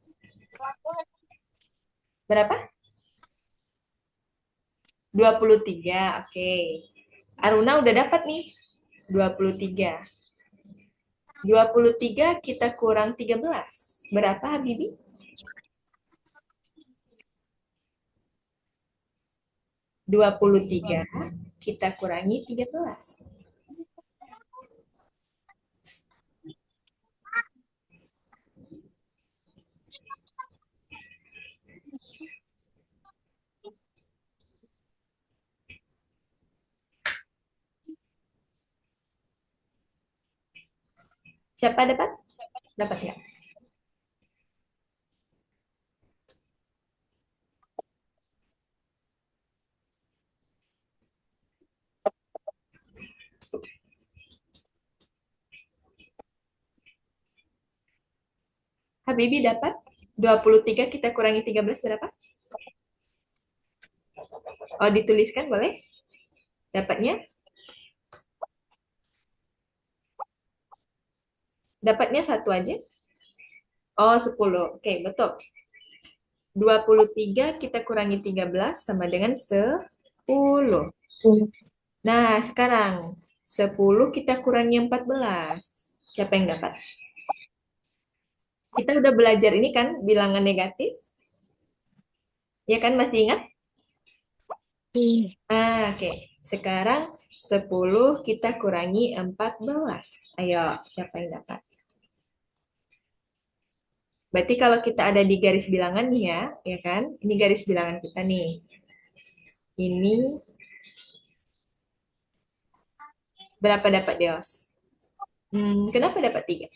Berapa? 23. Oke. Aruna udah dapat nih. 23. 23 kita kurang 13. Berapa Habibi? 23 kita kurangi 13. Siapa dapat? Dapat nggak? Habibi dapat? 23 kita kurangi 13 berapa? Oh, dituliskan boleh? Dapatnya? Dapatnya satu aja? Oh, 10. Oke, betul. 23 kita kurangi 13 sama dengan 10. Nah, sekarang 10 kita kurangi 14. Siapa yang dapat? Kita udah belajar ini kan bilangan negatif? Ya kan, masih ingat? Oke. Sekarang 10 kita kurangi 14. Ayo, siapa yang dapat? Berarti kalau kita ada di garis bilangan nih ya kan? Ini garis bilangan kita nih. Ini berapa dapat Deos? Kenapa dapat 3?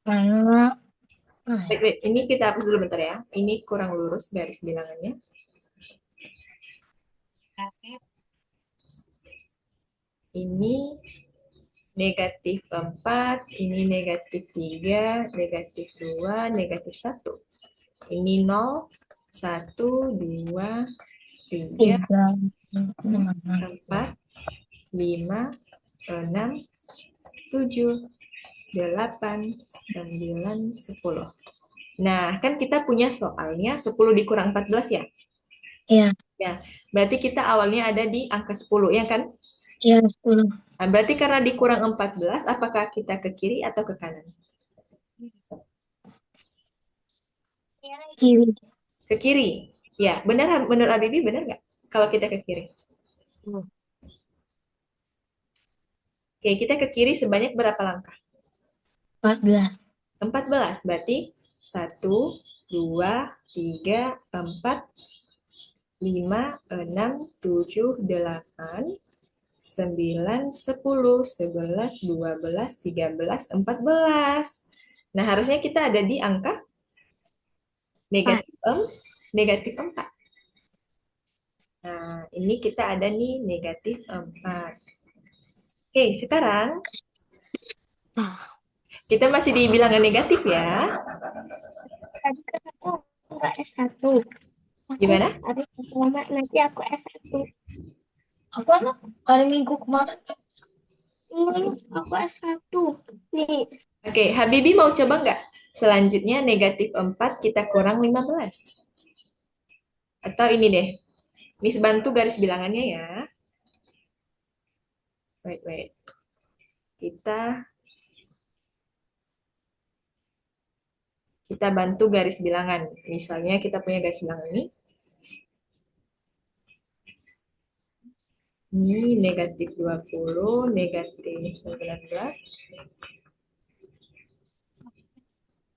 Karena Wait. Ini kita hapus dulu bentar ya. Ini kurang lurus garis bilangannya. Ini negatif 4, ini negatif 3, negatif 2, negatif 1. Ini 0, 1, 2, 3, 4, 5, 6, 7, 8, 9, 10. Nah, kan kita punya soalnya 10 dikurang 14 ya? Iya. Ya, berarti kita awalnya ada di angka 10 ya kan? Iya, 10. Nah, berarti karena dikurang 14, apakah kita ke kiri atau ke kanan? Kiri. Ke kiri. Ya, benar menurut Abibi benar nggak? Kalau kita ke kiri. Oke, kita ke kiri sebanyak berapa langkah? 14. 14. Berarti 1, 2, 3, 4, 5, 6, 7, 8, 9, 10, 11, 12, 13, 14. Nah, harusnya kita ada di angka negatif, negatif 4. Nah, ini kita ada nih negatif 4. Oke, sekarang kita masih di bilangan negatif ya. Tadi kan aku nggak S1. Gimana? Habis lama nanti aku S1. Apa nak? Hari Minggu kemarin. Enggak, aku S1. Nih. Oke, Habibi mau coba nggak? Selanjutnya negatif 4 kita kurang 15. Atau ini deh, Miss bantu garis bilangannya ya. Wait. kita kita bantu garis bilangan. Misalnya kita punya garis bilangan ini. Ini negatif 20, negatif 19,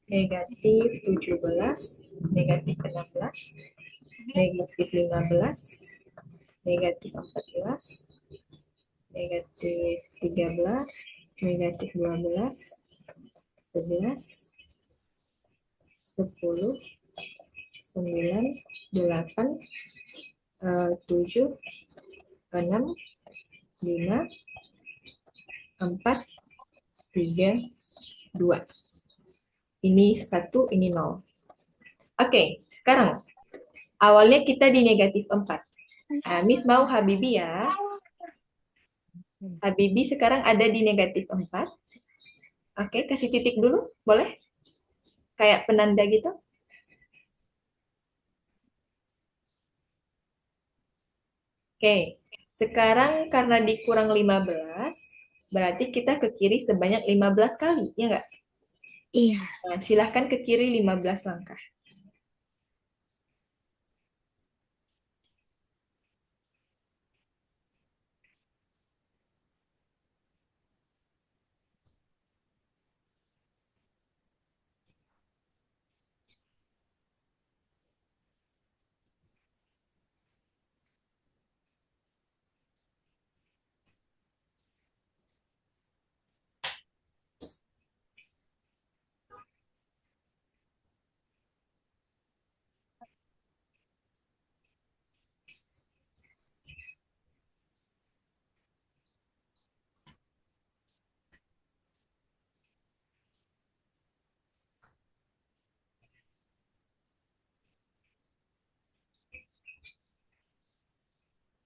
negatif 17, negatif 16, negatif 15, negatif 14, negatif 13, negatif 12, 11, 10, 9, 8, 7, 6, 5, 4, 3, 2. Ini 1, ini 0. Oke, sekarang awalnya kita di negatif 4. Miss mau Habibi ya. Habibi sekarang ada di negatif 4. Oke, kasih titik dulu, boleh? Kayak penanda gitu. Oke, sekarang karena dikurang 15, berarti kita ke kiri sebanyak 15 kali, ya nggak? Iya. Nah, silahkan ke kiri 15 langkah.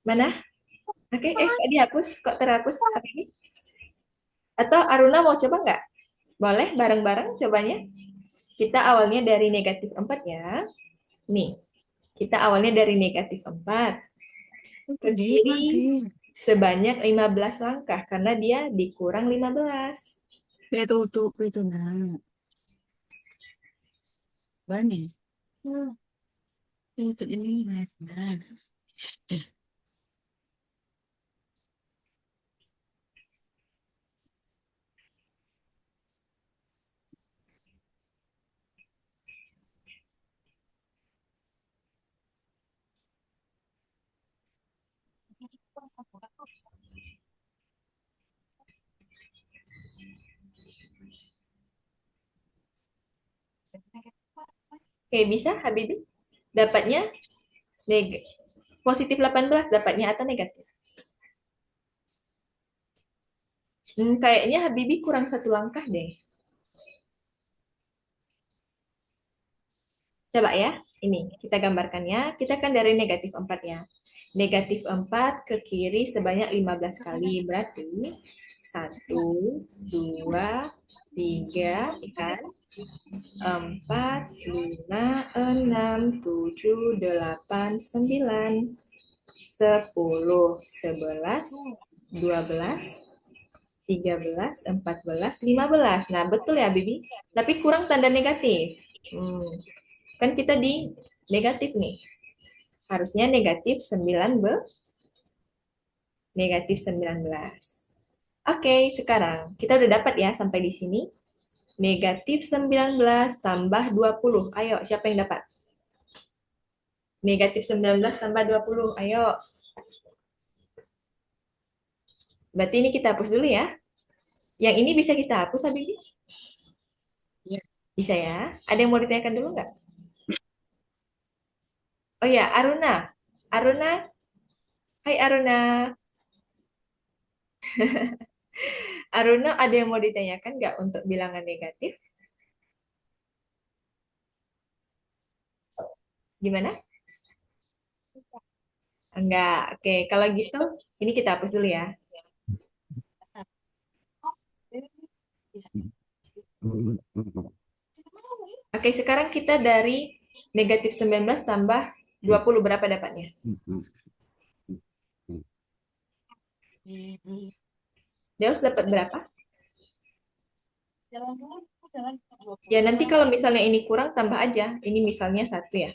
Mana? Oke, kok dihapus? Kok terhapus, Habibi? Atau Aruna mau coba nggak? Boleh bareng-bareng cobanya? Kita awalnya dari negatif 4 ya. Nih, kita awalnya dari negatif 4. Ke kiri sebanyak 15 langkah karena dia dikurang 15. Itu nah. Bani. Itu ini nah. Oke, bisa Habibi? Dapatnya positif 18 dapatnya atau negatif? Kayaknya Habibi kurang 1 langkah deh. Coba ya, ini kita gambarkan ya. Kita kan dari negatif 4 ya. Negatif 4 ke kiri sebanyak 15 kali. Berarti 1, 2, 3, kan? 4, 5, 6, 7, 8, 9, 10, 11, 12, 13, 14, 15. Nah, betul ya, Bibi. Tapi kurang tanda negatif. Kan kita di negatif nih. Harusnya negatif 19. Oke, sekarang kita udah dapat ya sampai di sini. Negatif 19 tambah 20. Ayo, siapa yang dapat? Negatif 19 tambah 20. Ayo. Berarti ini kita hapus dulu ya. Yang ini bisa kita hapus, Habibi? Iya. Bisa ya. Ada yang mau ditanyakan dulu nggak? Oh ya, Aruna. Aruna. Hai Aruna. Aruna, ada yang mau ditanyakan nggak untuk bilangan negatif? Gimana? Enggak. Oke, kalau gitu ini kita hapus dulu ya. Oke, sekarang kita dari negatif 19 tambah 20 berapa dapatnya? Deus dapat berapa? Jalan dulu, jalan Ya 20 nanti kali. kalau misalnya ini kurang tambah aja. Ini misalnya 1 ya.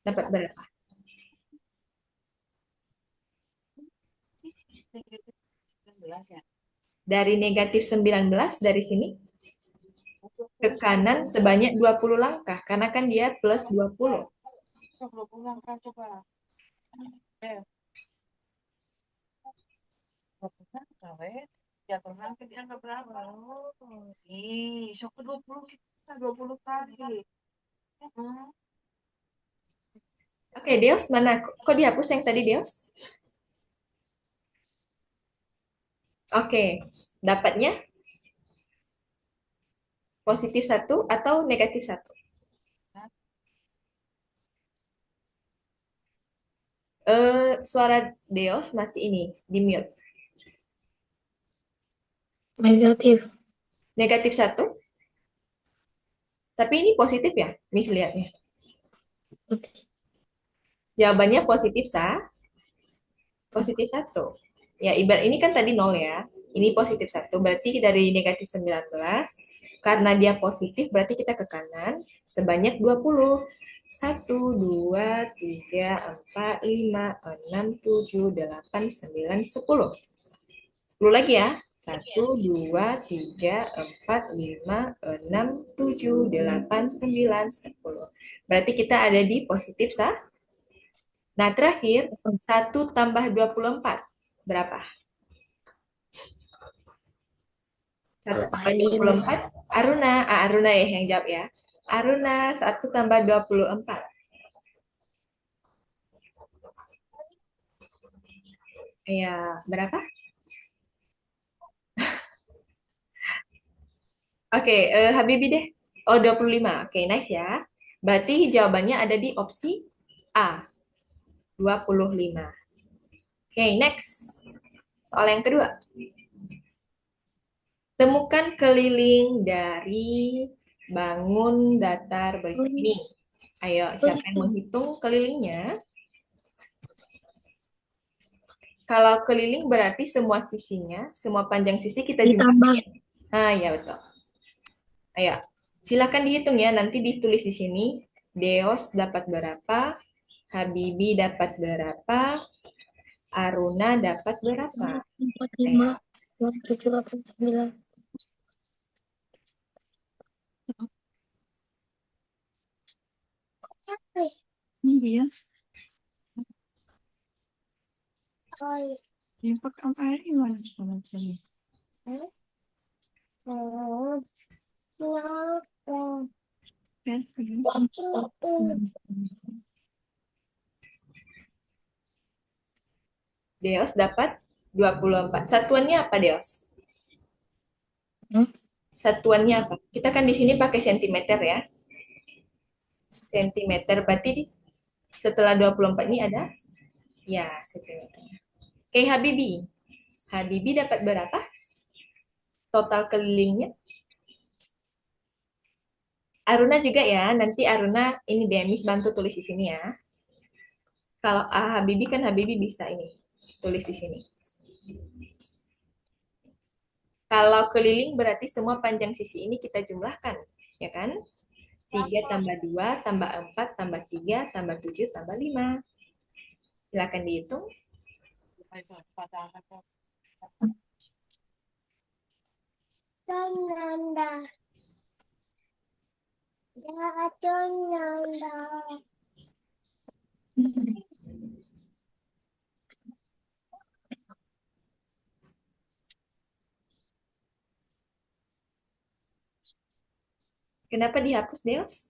Dapat berapa? Sih, negatif 19 ya. Dari negatif 19 dari sini ke 20 sampai kanan 20. sebanyak 20 langkah. Karena kan dia plus 20. Coba 20 langkah coba. Eh, 20 langkah, weh. Jatuh langkah dia nggak berapa. Ih, sok ke 20 kita 20 kali. Hmm. Oke, Deos mana? Kok dihapus yang tadi, Deos? Oke, dapatnya positif 1 atau negatif 1? Suara Deos masih ini, di mute. Negatif. Negatif 1, tapi ini positif ya, Miss lihatnya. Oke. Jawabannya positif, positif 1. Ya, ibarat ini kan tadi 0 ya. Ini positif 1, berarti dari negatif 19, karena dia positif, berarti kita ke kanan sebanyak 20. 1, 2, 3, 4, 5, 6, 7, 8, 9, 10. 10 lagi ya. 1, 2, 3, 4, 5, 6, 7, 8, 9, 10. Berarti kita ada di positif, Nah, terakhir, 1 tambah 24. Berapa? 1 tambah 5. 24. Aruna. Aruna ya yang jawab ya. Aruna, 1 tambah 24. Ya, berapa? Oke, Habibi deh. Oh, 25. Oke, nice ya. Berarti jawabannya ada di opsi A, 25. Oke, next. Soal yang kedua. Temukan keliling dari bangun datar berikut ini. Ayo, siapa yang menghitung kelilingnya? Kalau keliling berarti semua sisinya, semua panjang sisi kita Ditambah. jumlahin. Nah, ya betul. Ayo, silakan dihitung ya. Nanti ditulis di sini. Deos dapat berapa? Habibi dapat berapa? Aruna dapat berapa? 4, Ayo. 5, 6, 7, 8, 9. Iya. Infak apa gimana? Kan, Deos dapat 24. Satuannya apa, Deos? Satuannya apa? Kita kan di sini pakai sentimeter ya. Sentimeter berarti setelah 24 ini ada ya sentimeter. Oke, Habibi. Habibi dapat berapa? Total kelilingnya? Aruna juga ya. Nanti Aruna ini Demis bantu tulis di sini ya. Kalau Habibi kan Habibi bisa ini tulis di sini. Kalau keliling berarti semua panjang sisi ini kita jumlahkan, ya kan? 3 tambah 2 tambah 4 tambah 3 tambah 7 tambah 5. Silakan dihitung. Kenapa dihapus, Deos?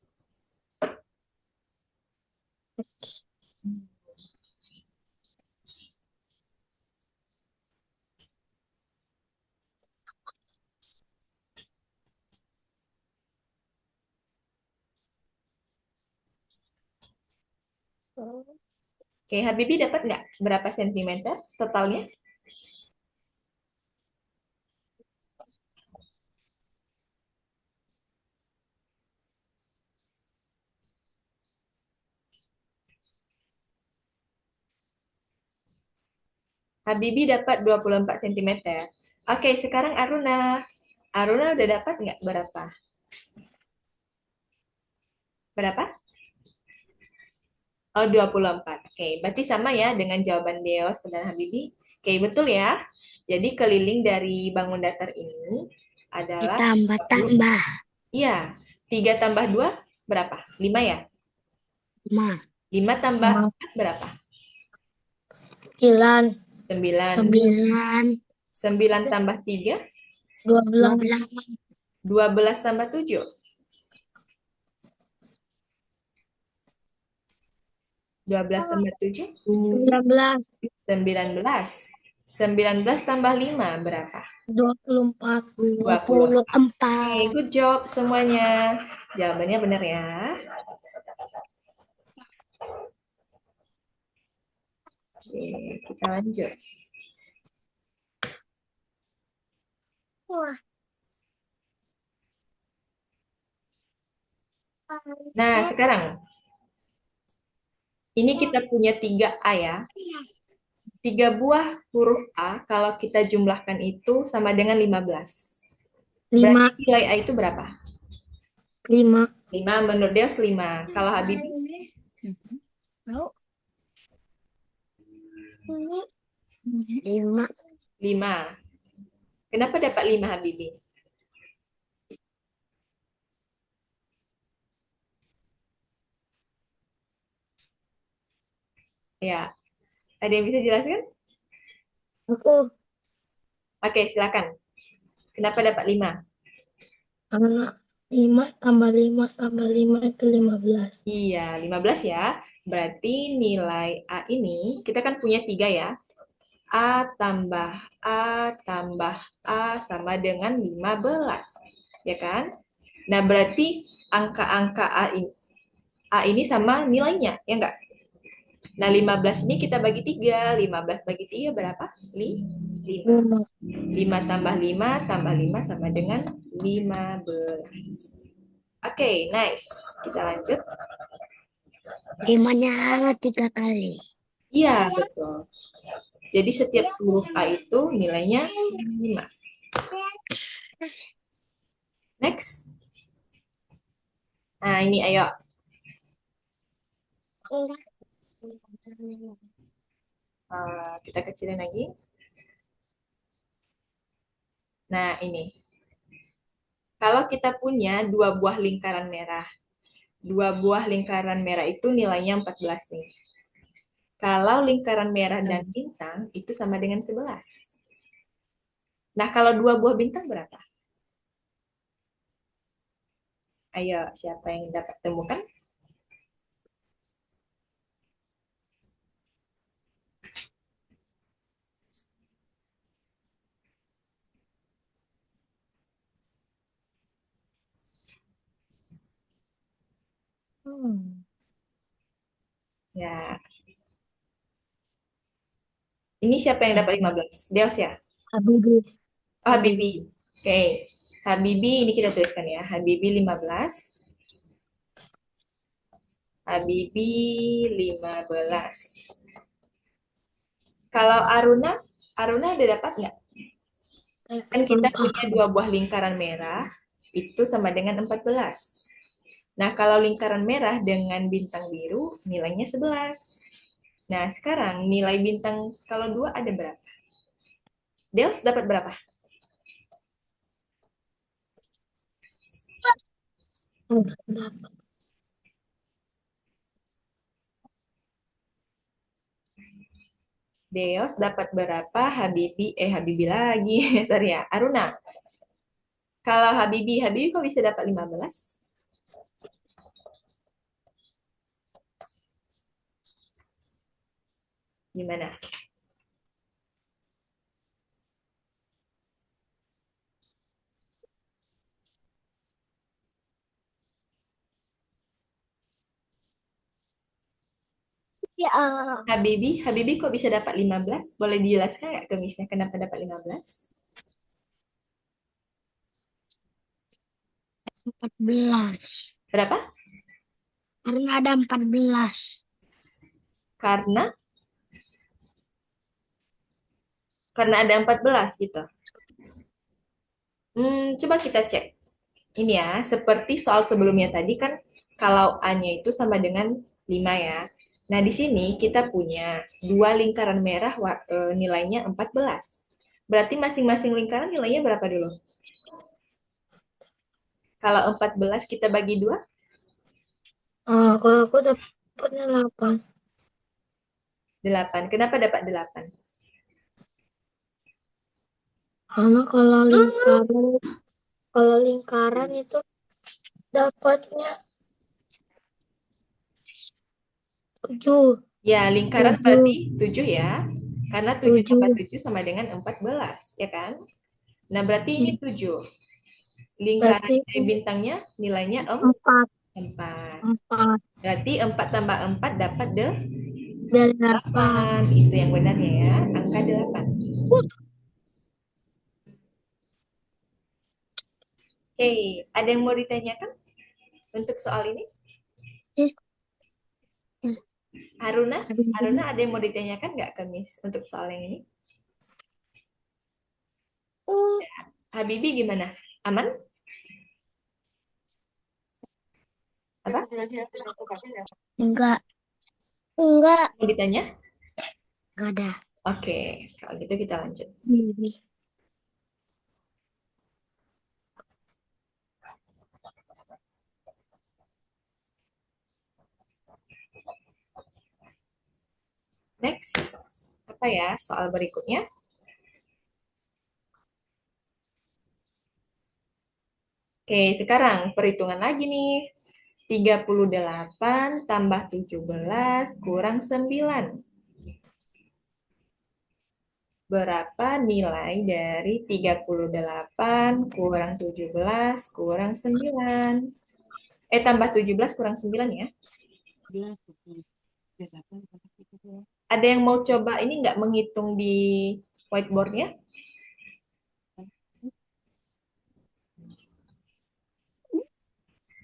Oke, Habibi dapat nggak? Berapa sentimeter totalnya? Habibi dapat 24 cm. Oke, sekarang Aruna. Aruna udah dapat nggak berapa? Berapa? Oh, 24. Oke, berarti sama ya dengan jawaban Deos dan Habibi. Oke, betul ya. Jadi keliling dari bangun datar ini adalah 30. Ditambah-tambah. Iya, 3 tambah 2 berapa? 5 ya? 5. 5 tambah 4 berapa? 9, 9. 9, 9 tambah 3, 12, 12 tambah 7. 12 tambah 7, 19, 19. 19 tambah 5 berapa? 24, 20. Oke, 24. good job semuanya. Jawabannya benar ya. Oke, kita lanjut. Wah. Nah, sekarang ini kita punya 3A ya. 3 buah huruf A kalau kita jumlahkan itu sama dengan 15. Berarti 5, nilai A itu berapa? 5. 5, menurut Deus 5. Kalau Habib Tahu? 5. 5. Kenapa dapat 5 Habibi? Ya, ada yang bisa jelaskan? Aku Oke, silakan. Kenapa dapat 5? anak 5 tambah 5 tambah 5 itu 15. Iya, 15 ya. Berarti nilai A ini, kita kan punya 3 ya. A tambah A tambah A sama dengan 15. Ya kan? Nah, berarti angka-angka A ini sama nilainya, ya enggak? Nah, 15 ini kita bagi 3. 15 bagi 3 berapa? 5. 5. 5 tambah 5 tambah 5 sama dengan 15. Oke, nice. Kita lanjut. 5-nya 3 kali. Iya, betul. Jadi setiap huruf A itu nilainya 5. Next. Nah, ini ayo kita kecilin lagi. Nah, ini. Kalau kita punya 2 buah lingkaran merah. 2 buah lingkaran merah itu nilainya 14 nih. Kalau lingkaran merah dan bintang itu sama dengan 11. Nah, kalau 2 buah bintang berapa? Ayo, siapa yang dapat temukan? Ya, ini siapa yang dapat 15? Deos ya? Habibie. Oh, Habibi. Oke. Habibi ini kita tuliskan ya. Habibi 15. Habibi 15. Kalau Aruna, Aruna ada dapat nggak? Kan kita punya 2 buah lingkaran merah, itu sama dengan 14. Nah, kalau lingkaran merah dengan bintang biru, nilainya 11. Nah, sekarang nilai bintang kalau 2 ada berapa? Deus dapat berapa? Deos dapat berapa? Habibi lagi. Sorry ya, Aruna. Kalau Habibi kok bisa dapat 15? Gimana? Ya, Habibi kok bisa dapat 15? Boleh dijelaskan nggak ke Miss-nya kenapa dapat 15? 14. Berapa? Karena ada 14. Karena ada 14 gitu. Coba kita cek. Ini ya, seperti soal sebelumnya tadi kan kalau A-nya itu sama dengan 5 ya. Nah, di sini kita punya dua lingkaran merah nilainya 14. Berarti masing-masing lingkaran nilainya berapa dulu? Kalau 14 kita bagi dua, Kalau aku dapatnya 8. 8. Kenapa dapat 8? Karena kalau lingkaran itu dapatnya 7. Ya, lingkaran 7. berarti 7 ya. Karena 7 tambah 7. 7 sama dengan 14, ya kan? Nah, berarti ini 7. Lingkaran Berarti bintangnya nilainya 4. 4. 4 Berarti 4 tambah 4 dapat dari 8. 8. Itu yang benarnya ya, angka 8. Oke, ada yang mau ditanyakan untuk soal ini? Haruna? Haruna ada yang mau ditanyakan nggak ke Miss untuk soal yang ini? Habibi gimana? Aman? Apa? Enggak. Enggak. Mau ditanya? Enggak ada. Oke, kalau gitu kita lanjut. Ini. Next. Apa ya soal berikutnya? Oke, sekarang perhitungan lagi nih. 38 tambah 17 kurang 9. Berapa nilai dari 38 kurang 17 kurang 9? Tambah 17 kurang 9 ya. Ada yang mau coba ini nggak menghitung di whiteboardnya?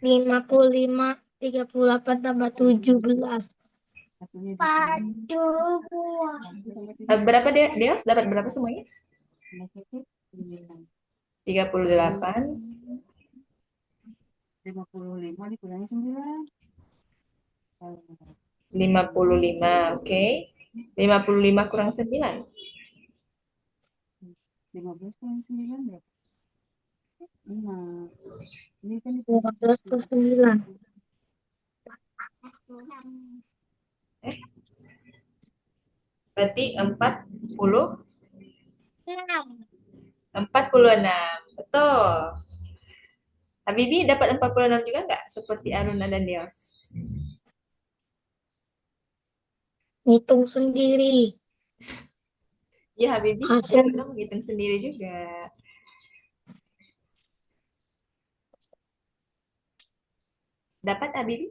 55, 38 tambah 17. Aduh. Berapa Deos? Dapat berapa semuanya? 38. 55 dikurangi 9. 55, oke. 55 kurang 9. 15 kurang 9 berapa? 5. Ini kan 15 ke 9. Berarti 46. 6. 46. Betul. Habibi dapat 46 juga nggak? Seperti Aruna dan Deos. Hitung sendiri. Ya, Habibi Hasil Aruna menghitung sendiri juga. Dapat Habibi?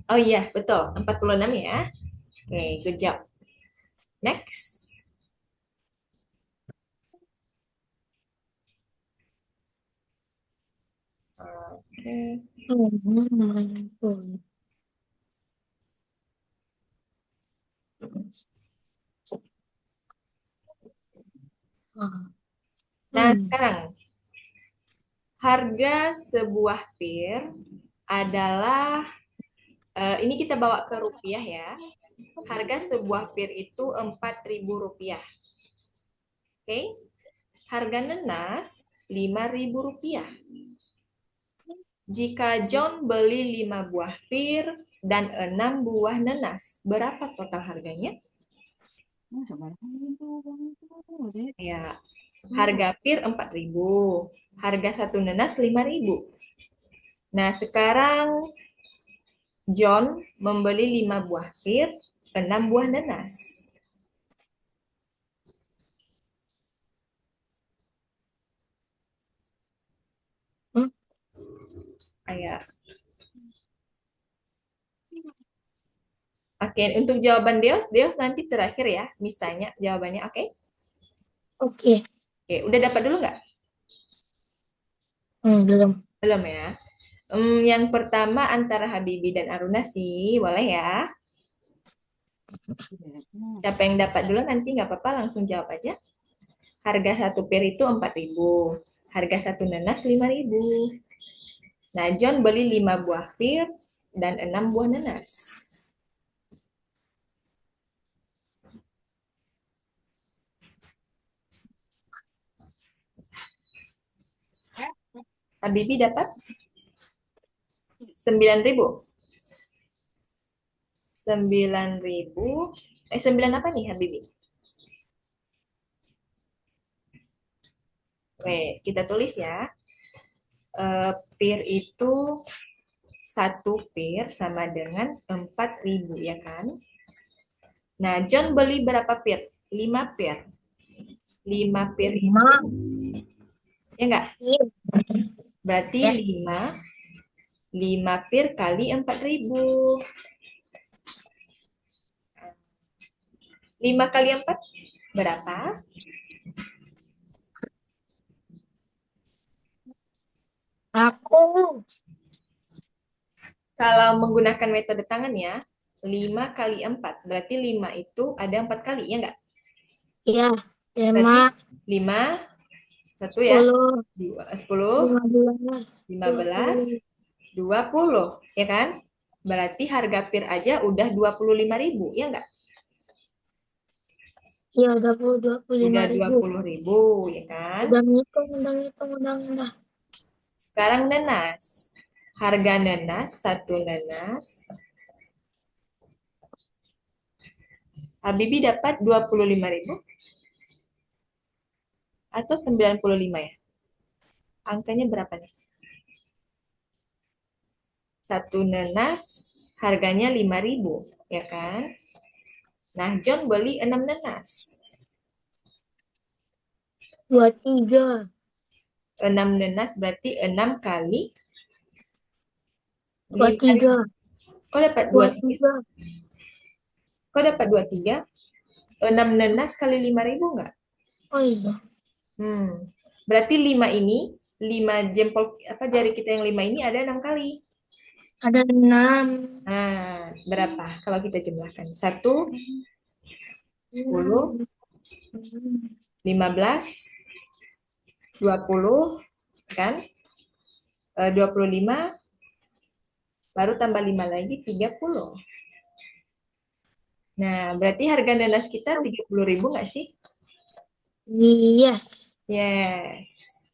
Oh iya, betul. 46 ya. Oke, good job. Next. Oke. Nah, sekarang harga sebuah pir adalah ini kita bawa ke rupiah ya. Harga sebuah pir itu Rp4.000. Oke. Harga nenas Rp5.000. Jika John beli 5 buah pir dan 6 buah nenas, berapa total harganya? Ya, harga pir 4.000, harga satu nenas 5.000. Nah, sekarang John membeli 5 buah pir, 6 buah nenas. Kayak Oke, untuk jawaban Deos nanti terakhir ya, Miss tanya jawabannya, oke? Oke. Oke, udah dapat dulu nggak? Belum. Belum ya? Yang pertama antara Habibi dan Aruna sih, boleh ya. Siapa yang dapat dulu nanti nggak apa-apa, langsung jawab aja. Harga satu pir itu 4.000. Harga satu nanas 5.000. Nah, John beli 5 buah pir dan 6 buah nanas. Habibi dapat 9.000. 9.000. 9 apa nih Habibi? Oke, kita tulis ya. Pir itu satu pir sama dengan 4.000 ya kan? Nah, John beli berapa pir? 5 pir. 5 pir itu, Nah, ya enggak? iya. Berarti Yes. 5 pir kali 4.000. 5 kali 4 berapa? Aku. Kalau menggunakan metode tangan ya, 5 kali 4. Berarti 5 itu ada 4 kali, ya enggak? Ya. Berarti 5, 5, 1 ya, 10, 10, 15, 15, 20. 20, ya kan? Berarti harga pir aja udah 25.000, ya enggak? Iya, udah 25 Udah ribu. 20.000, ya kan? Udah ngitung, udah ngitung, udah. Sekarang nanas. Harga nanas, satu nanas. Habibi dapat 25.000 atau 95 ya? Angkanya berapa nih? Satu nanas harganya 5.000, ya kan? Nah, John beli 6 nanas. 23. 6 nanas berarti 6 kali 5.000. 23. Kok dapat 23? 23. Kok dapat 23? 6 nanas kali 5.000 enggak? Oh iya. Berarti 5 ini, 5 jempol apa jari kita yang 5 ini ada 6 kali. Ada 6. Nah, berapa kalau kita jumlahkan? 1, 10, 15, 20, kan? 25, baru tambah 5 lagi, 30. Nah, berarti harga nanas kita 30.000 nggak sih? Yes. Yes.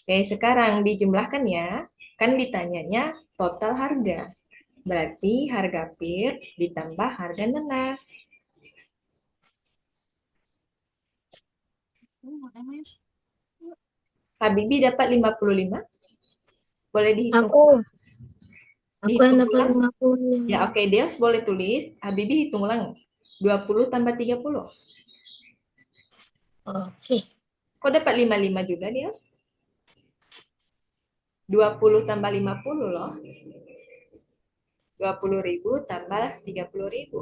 Oke, sekarang dijumlahkan ya. Kan ditanyanya total harga. Berarti harga pir ditambah harga nanas. Habibi dapat 55. Boleh dihitung. Aku yang Dihitung dapat ulang. 55. Ya, oke. Deos boleh tulis. Habibi hitung ulang. 20 tambah 30. Oke. Kok dapat 55 juga, Deos? 20 tambah 50 loh. 20.000 tambah 30.000.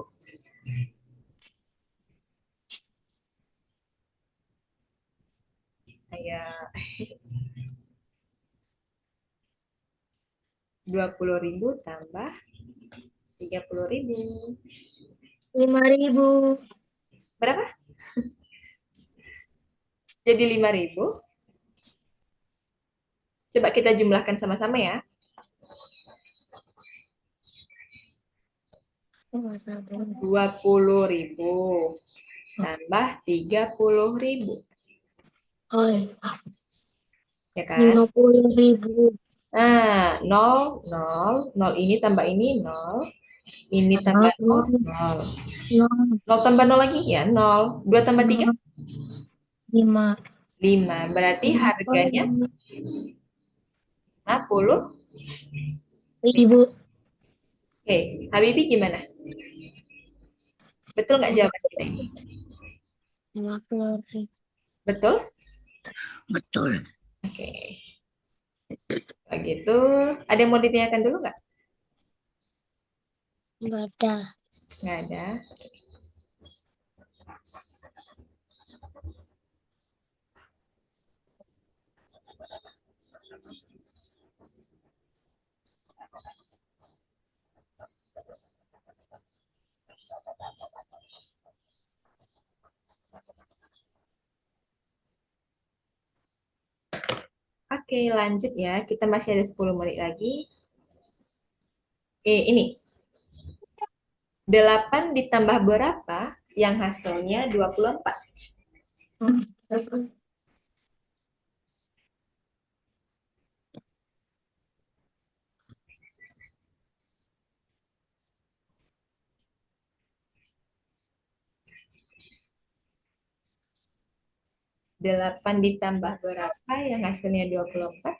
Kayak 20.000 tambah 30.000. 5.000. Berapa? Jadi 5.000. Coba kita jumlahkan sama-sama ya. Oh, satu. 20.000 tambah 30.000. Oh, iya. Ya kan? 50.000. Nah, 0, 0, 0 ini tambah ini 0. Ini tambah 0, 0. 0 tambah 0 lagi ya 0. 2 tambah 3, 5. 5. Berarti harganya 50. 50.000. Oke, Habibi gimana? Betul nggak jawaban kita ini? 50.000. Betul? Betul. Oke. Begitu. Ada yang mau ditanyakan dulu nggak? Nggak ada. Nggak ada. Oke, lanjut ya. Kita masih ada 10 menit lagi. Ini. 8 ditambah berapa yang hasilnya 24? Hmm. 8 ditambah berapa yang hasilnya 24?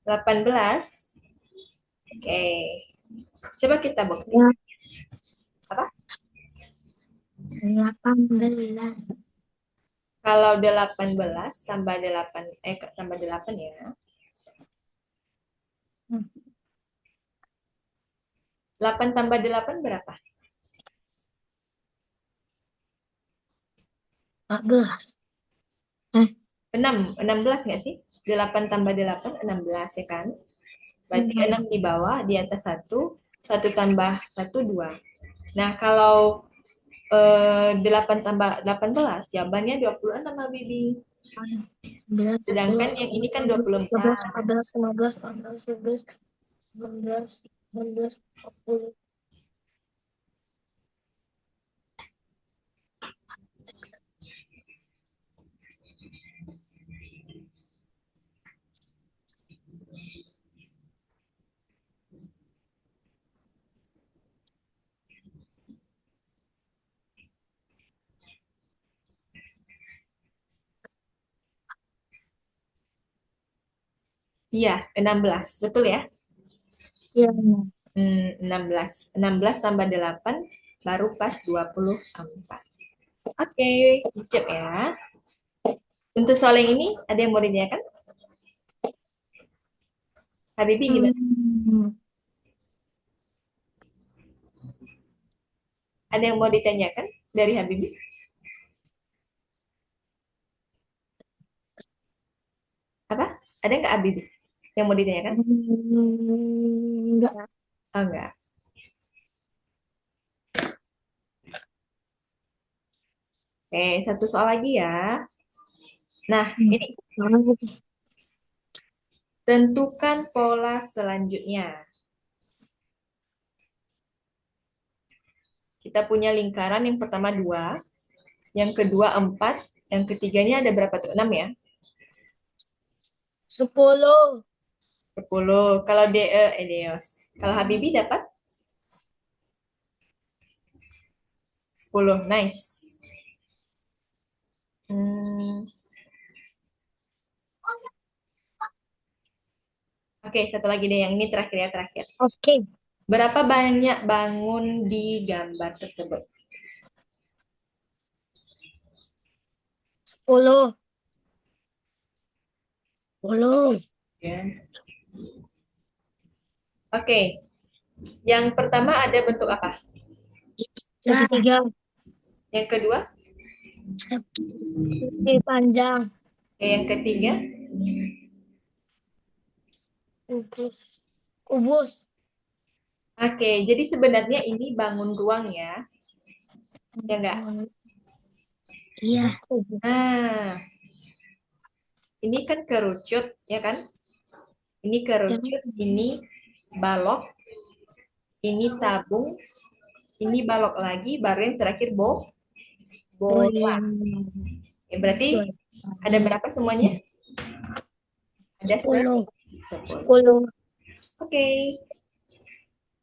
Delapan belas. Oke. Coba kita bukti. Ya, Apa? 18. Kalau 18 tambah 8, tambah 8 ya. Hmm. 8 tambah 8 berapa? 14. Eh, 6, 16 nggak sih? 8 tambah 8, 16 ya kan? Berarti 6 di bawah, di atas 1, 1 tambah 1, 2. Nah, kalau 8 tambah 18, jawabannya 26, Habibi. 9, 10, Sedangkan yang ini 11, kan 12, 13, 24. 14, 15, 16, 17, 18, 19, 20. Iya, 16. Betul ya? Ya, 16. 16 tambah 8 baru pas 24. Oke, cek ya. Untuk soal yang ini, ada yang mau ditanyakan? Habibi gimana? hmm, Ada yang mau ditanyakan dari Habibi? Apa? Ada nggak Habibi yang mau ditanyakan? enggak. Oh, enggak. Oke, satu soal lagi ya. Nah, ini. Mana lagi? Tentukan pola selanjutnya. Kita punya lingkaran yang pertama 2, yang kedua 4, yang ketiganya ada berapa tuh? 6 ya? 10. 10. Kalau Deos. Kalau Habibi dapat 10. Nice. Hmm, Oke, satu lagi deh. Yang ini terakhir ya, terakhir. Oke. Berapa banyak bangun di gambar tersebut? 10. 10. Ya. Oke, yang pertama ada bentuk apa? Segitiga. Yang kedua? Segitiga panjang. Yang ketiga? Kubus. Kubus. Oke, jadi sebenarnya ini bangun ruang ya. Ya enggak? Iya. Kubus. Nah, ini kan kerucut, ya kan? Ini kerucut, ini balok, ini tabung, ini balok lagi, baru yang terakhir bola. Boyan. Ya, berarti ada berapa semuanya? Ada 10. 10. 10. Oke.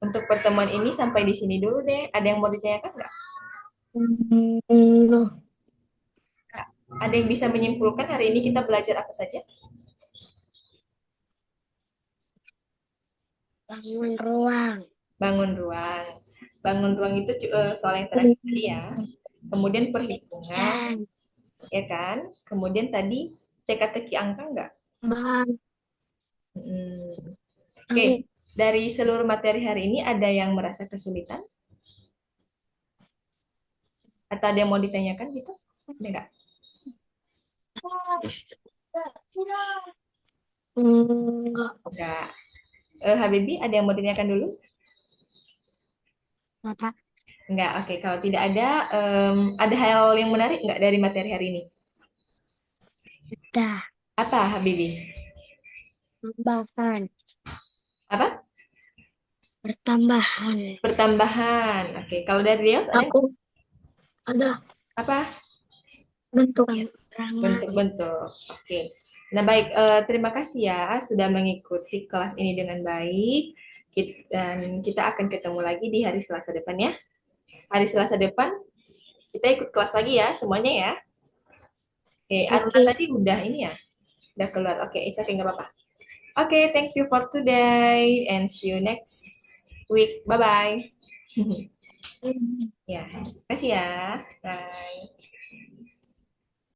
Untuk pertemuan ini sampai di sini dulu deh. Ada yang mau ditanyakan nggak? Hmm, Ada yang bisa menyimpulkan hari ini kita belajar apa saja? bangun ruang. Bangun ruang. Bangun ruang itu soal yang terakhir tadi ya. Kemudian perhitungan, Dan ya kan? Kemudian tadi teka-teki angka nggak? bahan Hmm. Oke, angin. dari seluruh materi hari ini ada yang merasa kesulitan? Atau ada yang mau ditanyakan gitu? Ada nggak? Enggak Nggak. Habibi, ada yang mau ditanyakan dulu? ada. Nggak. Oke, kalau tidak ada hal yang menarik nggak dari materi hari ini? Ada Apa, Habibi? tambahan. Apa? Pertambahan. Pertambahan. Oke, kalau dari Rios ada nggak? Aku ada Apa? bentuk keterangan. Bentuk-bentuk. Oke. Nah, baik. Terima kasih ya sudah mengikuti kelas ini dengan baik. Dan kita akan ketemu lagi di hari Selasa depan ya. Hari Selasa depan kita ikut kelas lagi ya semuanya ya. Oke, Aruna Oke. tadi udah ini ya, udah keluar. Oke, it's okay, nggak apa-apa. Oke, thank you for today and see you next week. Bye bye. Ya, terima kasih ya. Bye.